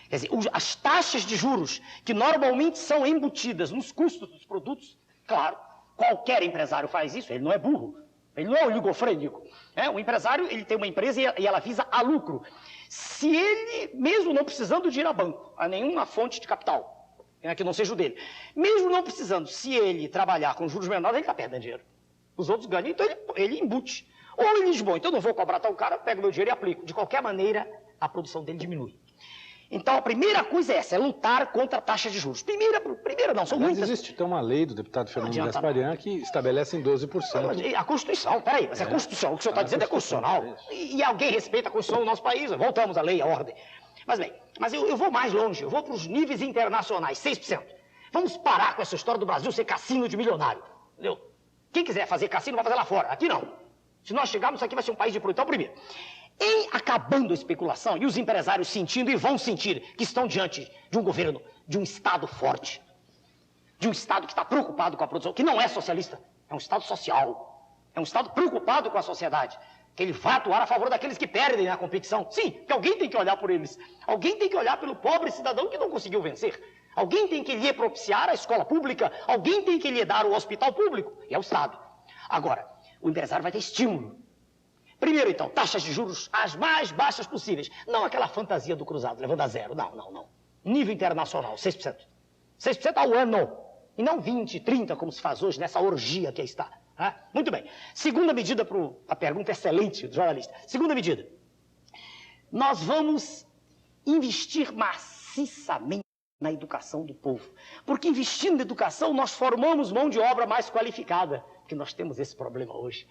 Quer dizer, as taxas de juros que normalmente são embutidas nos custos dos produtos, claro, qualquer empresário faz isso, ele não é burro. Ele não é oligofrênico. O empresário, ele tem uma empresa e ela visa a lucro. Se ele, mesmo não precisando de ir a banco, a nenhuma fonte de capital, que não seja o dele, mesmo não precisando, se ele trabalhar com juros menores, ele está perdendo dinheiro. Os outros ganham, então ele embute. Ou ele diz, bom, então eu não vou cobrar tal cara, pego meu dinheiro e aplico. De qualquer maneira, a produção dele diminui. Então, a primeira coisa é essa, é lutar contra a taxa de juros. Primeira não, são muitas. Existe então uma lei do deputado Fernando Gasparian que estabelece em 12%. A Constituição, peraí, mas é a Constituição, o que o senhor está dizendo é constitucional. E alguém respeita a Constituição do nosso país, voltamos à lei, à ordem. Mas bem, eu vou mais longe, eu vou para os níveis internacionais, 6%. Vamos parar com essa história do Brasil ser cassino de milionário, entendeu? Quem quiser fazer cassino vai fazer lá fora, aqui não. Se nós chegarmos aqui vai ser um país de produção. Então, primeiro, em acabando a especulação, e os empresários sentindo e vão sentir que estão diante de um governo, de um Estado forte, de um Estado que está preocupado com a produção, que não é socialista, é um Estado social, é um Estado preocupado com a sociedade, que ele vai atuar a favor daqueles que perdem na competição. Sim, porque alguém tem que olhar por eles, alguém tem que olhar pelo pobre cidadão que não conseguiu vencer, alguém tem que lhe propiciar a escola pública, alguém tem que lhe dar o hospital público, e é o Estado. Agora, o empresário vai ter estímulo. Primeiro, então, taxas de juros as mais baixas possíveis. Não aquela fantasia do cruzado, levando a zero. Não. Nível internacional, 6%. 6% ao ano. E não 20, 30, como se faz hoje nessa orgia que aí está. Muito bem. Segunda medida, a pergunta excelente do jornalista. Segunda medida. Nós vamos investir maciçamente na educação do povo. Porque investindo na educação, nós formamos mão de obra mais qualificada. Porque nós temos esse problema hoje.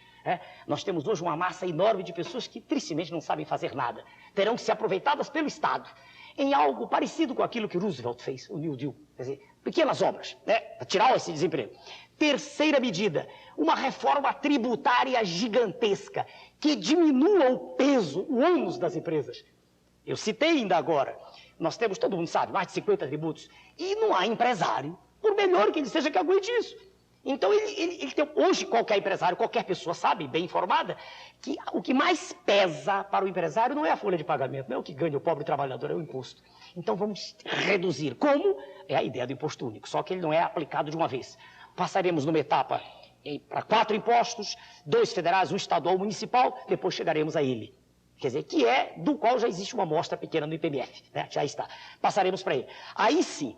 Nós temos hoje uma massa enorme de pessoas que tristemente não sabem fazer nada. Terão que ser aproveitadas pelo Estado em algo parecido com aquilo que Roosevelt fez, o New Deal. Quer dizer, pequenas obras, para tirar esse desemprego. Terceira medida, uma reforma tributária gigantesca que diminua o peso, o ônus das empresas. Eu citei ainda agora, nós temos, todo mundo sabe, mais de 50 tributos, e não há empresário, por melhor que ele seja, que aguente isso. Então, ele tem, hoje, qualquer empresário, qualquer pessoa sabe, bem informada, que o que mais pesa para o empresário não é a folha de pagamento, não é o que ganha o pobre trabalhador, é o imposto. Então, vamos reduzir. Como? É a ideia do imposto único, só que ele não é aplicado de uma vez. Passaremos numa etapa para 4 impostos, 2 federais, 1 estadual, 1 municipal, depois chegaremos a ele. Quer dizer, que do qual já existe uma amostra pequena no IPMF, já está. Passaremos para ele. Aí sim,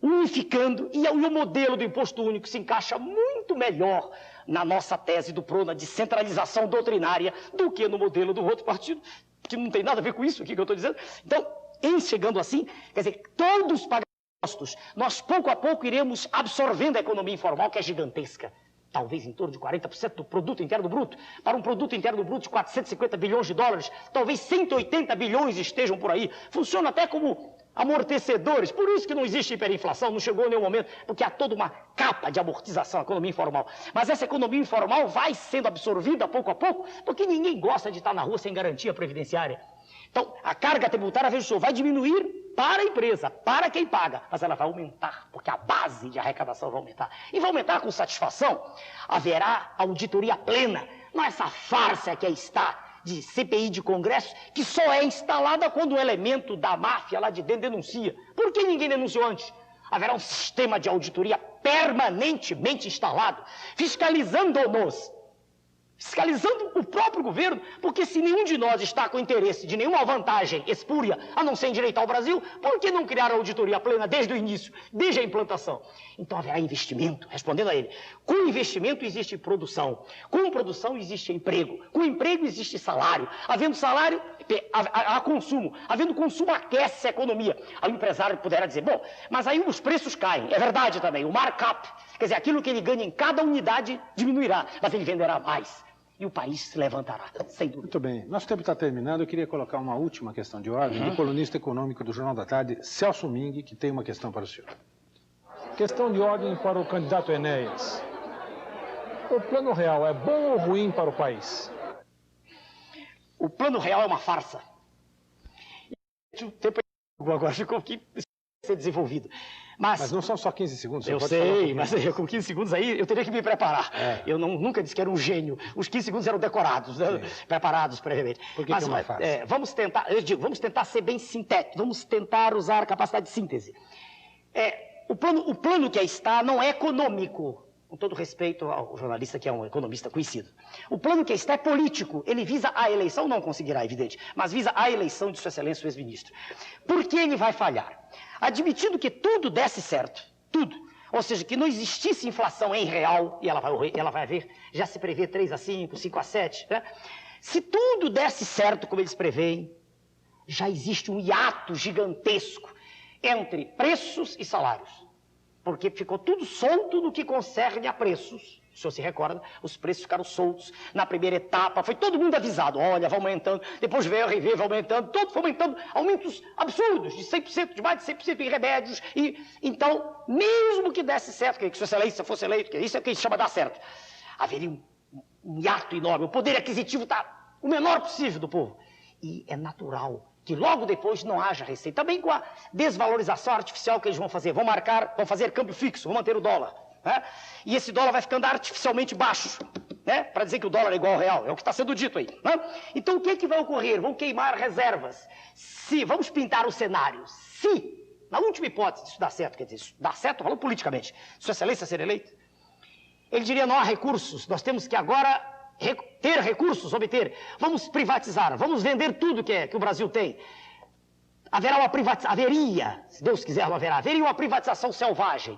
unificando, e o modelo do imposto único se encaixa muito melhor na nossa tese do PRONA de centralização doutrinária do que no modelo do outro partido, que não tem nada a ver com isso aqui que eu estou dizendo. Então, em chegando assim, quer dizer, todos pagam impostos, nós pouco a pouco iremos absorvendo a economia informal, que é gigantesca, talvez em torno de 40% do produto interno bruto, para um produto interno bruto de 450 bilhões de dólares, talvez 180 bilhões estejam por aí, funciona até como amortecedores, por isso que não existe hiperinflação, não chegou em nenhum momento, porque há toda uma capa de amortização, a economia informal. Mas essa economia informal vai sendo absorvida pouco a pouco, porque ninguém gosta de estar na rua sem garantia previdenciária. Então, a carga tributária, veja só, vai diminuir para a empresa, para quem paga, mas ela vai aumentar, porque a base de arrecadação vai aumentar. E vai aumentar com satisfação, haverá auditoria plena, não é essa farsa que aí está, de CPI de Congresso, que só é instalada quando o elemento da máfia lá de dentro denuncia. Por que ninguém denunciou antes? Haverá um sistema de auditoria permanentemente instalado, fiscalizando-nos, fiscalizando o próprio governo, porque se nenhum de nós está com interesse de nenhuma vantagem espúria, a não ser endireitar o Brasil, por que não criar a auditoria plena desde o início, desde a implantação? Então haverá investimento, respondendo a ele. Com investimento existe produção, com produção existe emprego, com emprego existe salário, havendo salário, há consumo, havendo consumo aquece a economia. Aí o empresário poderá dizer, bom, mas aí os preços caem, é verdade também, o markup, quer dizer, aquilo que ele ganha em cada unidade diminuirá, mas ele venderá mais. E o país se levantará, sem dúvida. Muito bem. Nosso tempo está terminando. Eu queria colocar uma última questão de ordem do colunista econômico do Jornal da Tarde, Celso Ming, que tem uma questão para o senhor. Questão de ordem para o candidato Enéas. O Plano Real é bom ou ruim para o país? O Plano Real é uma farsa. O tempo agora ficou aqui ser desenvolvido. Mas não são só 15 segundos. Eu sei, mas com 15 segundos aí eu teria que me preparar. Eu nunca disse que era um gênio. Os 15 segundos eram decorados, né? Preparados previamente. Por que é uma farsa? Vamos tentar ser bem sintético, vamos tentar usar a capacidade de síntese. O plano que aí está não é econômico, com todo respeito ao jornalista que é um economista conhecido. O plano que aí está é político. Ele visa a eleição, não conseguirá, evidente, mas visa a eleição de Sua Excelência o ex-ministro. Por que ele vai falhar? Admitindo que tudo desse certo, tudo, ou seja, que não existisse inflação em real, e ela vai haver, já se prevê 3 a 5, 5 a 7, né? Se tudo desse certo como eles preveem, já existe um hiato gigantesco entre preços e salários, porque ficou tudo solto no que concerne a preços. O senhor se recorda, os preços ficaram soltos na primeira etapa, foi todo mundo avisado, olha, vai aumentando, depois veio a RV, vai aumentando, todo foi aumentando, aumentos absurdos, de 100%, de mais de 100% em remédios, e então, mesmo que desse certo, que Sua Excelência fosse eleito, que isso é o que a gente chama de dar certo, haveria um hiato enorme, o poder aquisitivo está o menor possível do povo, e é natural que logo depois não haja receita, também com a desvalorização artificial que eles vão fazer, vão fazer câmbio fixo, vão manter o dólar, né? E esse dólar vai ficando artificialmente baixo, né? Para dizer que o dólar é igual ao real, é o que está sendo dito aí, né? Então o que é que vai ocorrer? Vão queimar reservas. Vamos pintar o cenário, se, na última hipótese, isso dá certo, quer dizer, isso dá certo, falando politicamente, Sua Excelência ser eleito, ele diria, não há recursos, nós temos que agora ter recursos, obter, vamos privatizar, vamos vender tudo que o Brasil tem. Haveria, se Deus quiser não haverá, haveria uma privatização selvagem.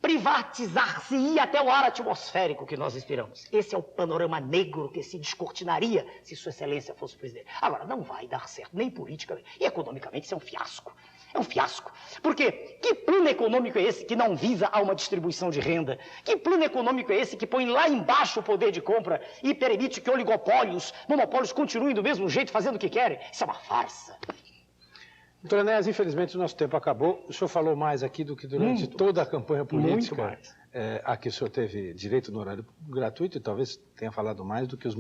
Privatizar-se-ia até o ar atmosférico que nós esperamos. Esse é o panorama negro que se descortinaria se Sua Excelência fosse o presidente. Agora, não vai dar certo, nem politicamente, e economicamente isso é um fiasco. É um fiasco. Porque que plano econômico é esse que não visa a uma distribuição de renda? Que plano econômico é esse que põe lá embaixo o poder de compra e permite que oligopólios, monopólios continuem do mesmo jeito, fazendo o que querem? Isso é uma farsa. Doutor Enéas, infelizmente o nosso tempo acabou. O senhor falou mais aqui do que durante toda a campanha política a que o senhor teve direito no horário gratuito e talvez tenha falado mais do que os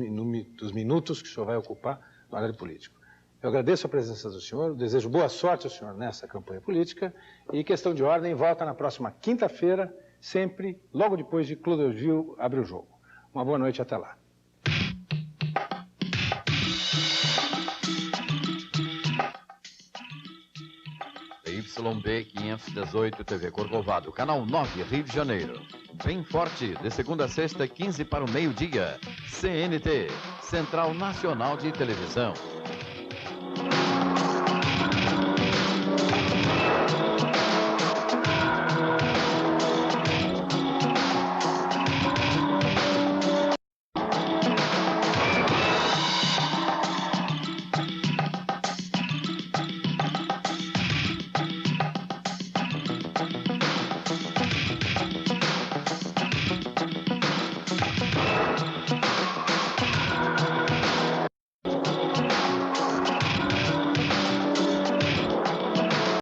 minutos que o senhor vai ocupar no horário político. Eu agradeço a presença do senhor, desejo boa sorte ao senhor nessa campanha política e questão de ordem volta na próxima quinta-feira, sempre logo depois de Clodovis abre o jogo. Uma boa noite, até lá. YB 518 TV Corcovado, canal 9, Rio de Janeiro. Bem forte, de segunda a sexta, 15 para o meio-dia. CNT, Central Nacional de Televisão.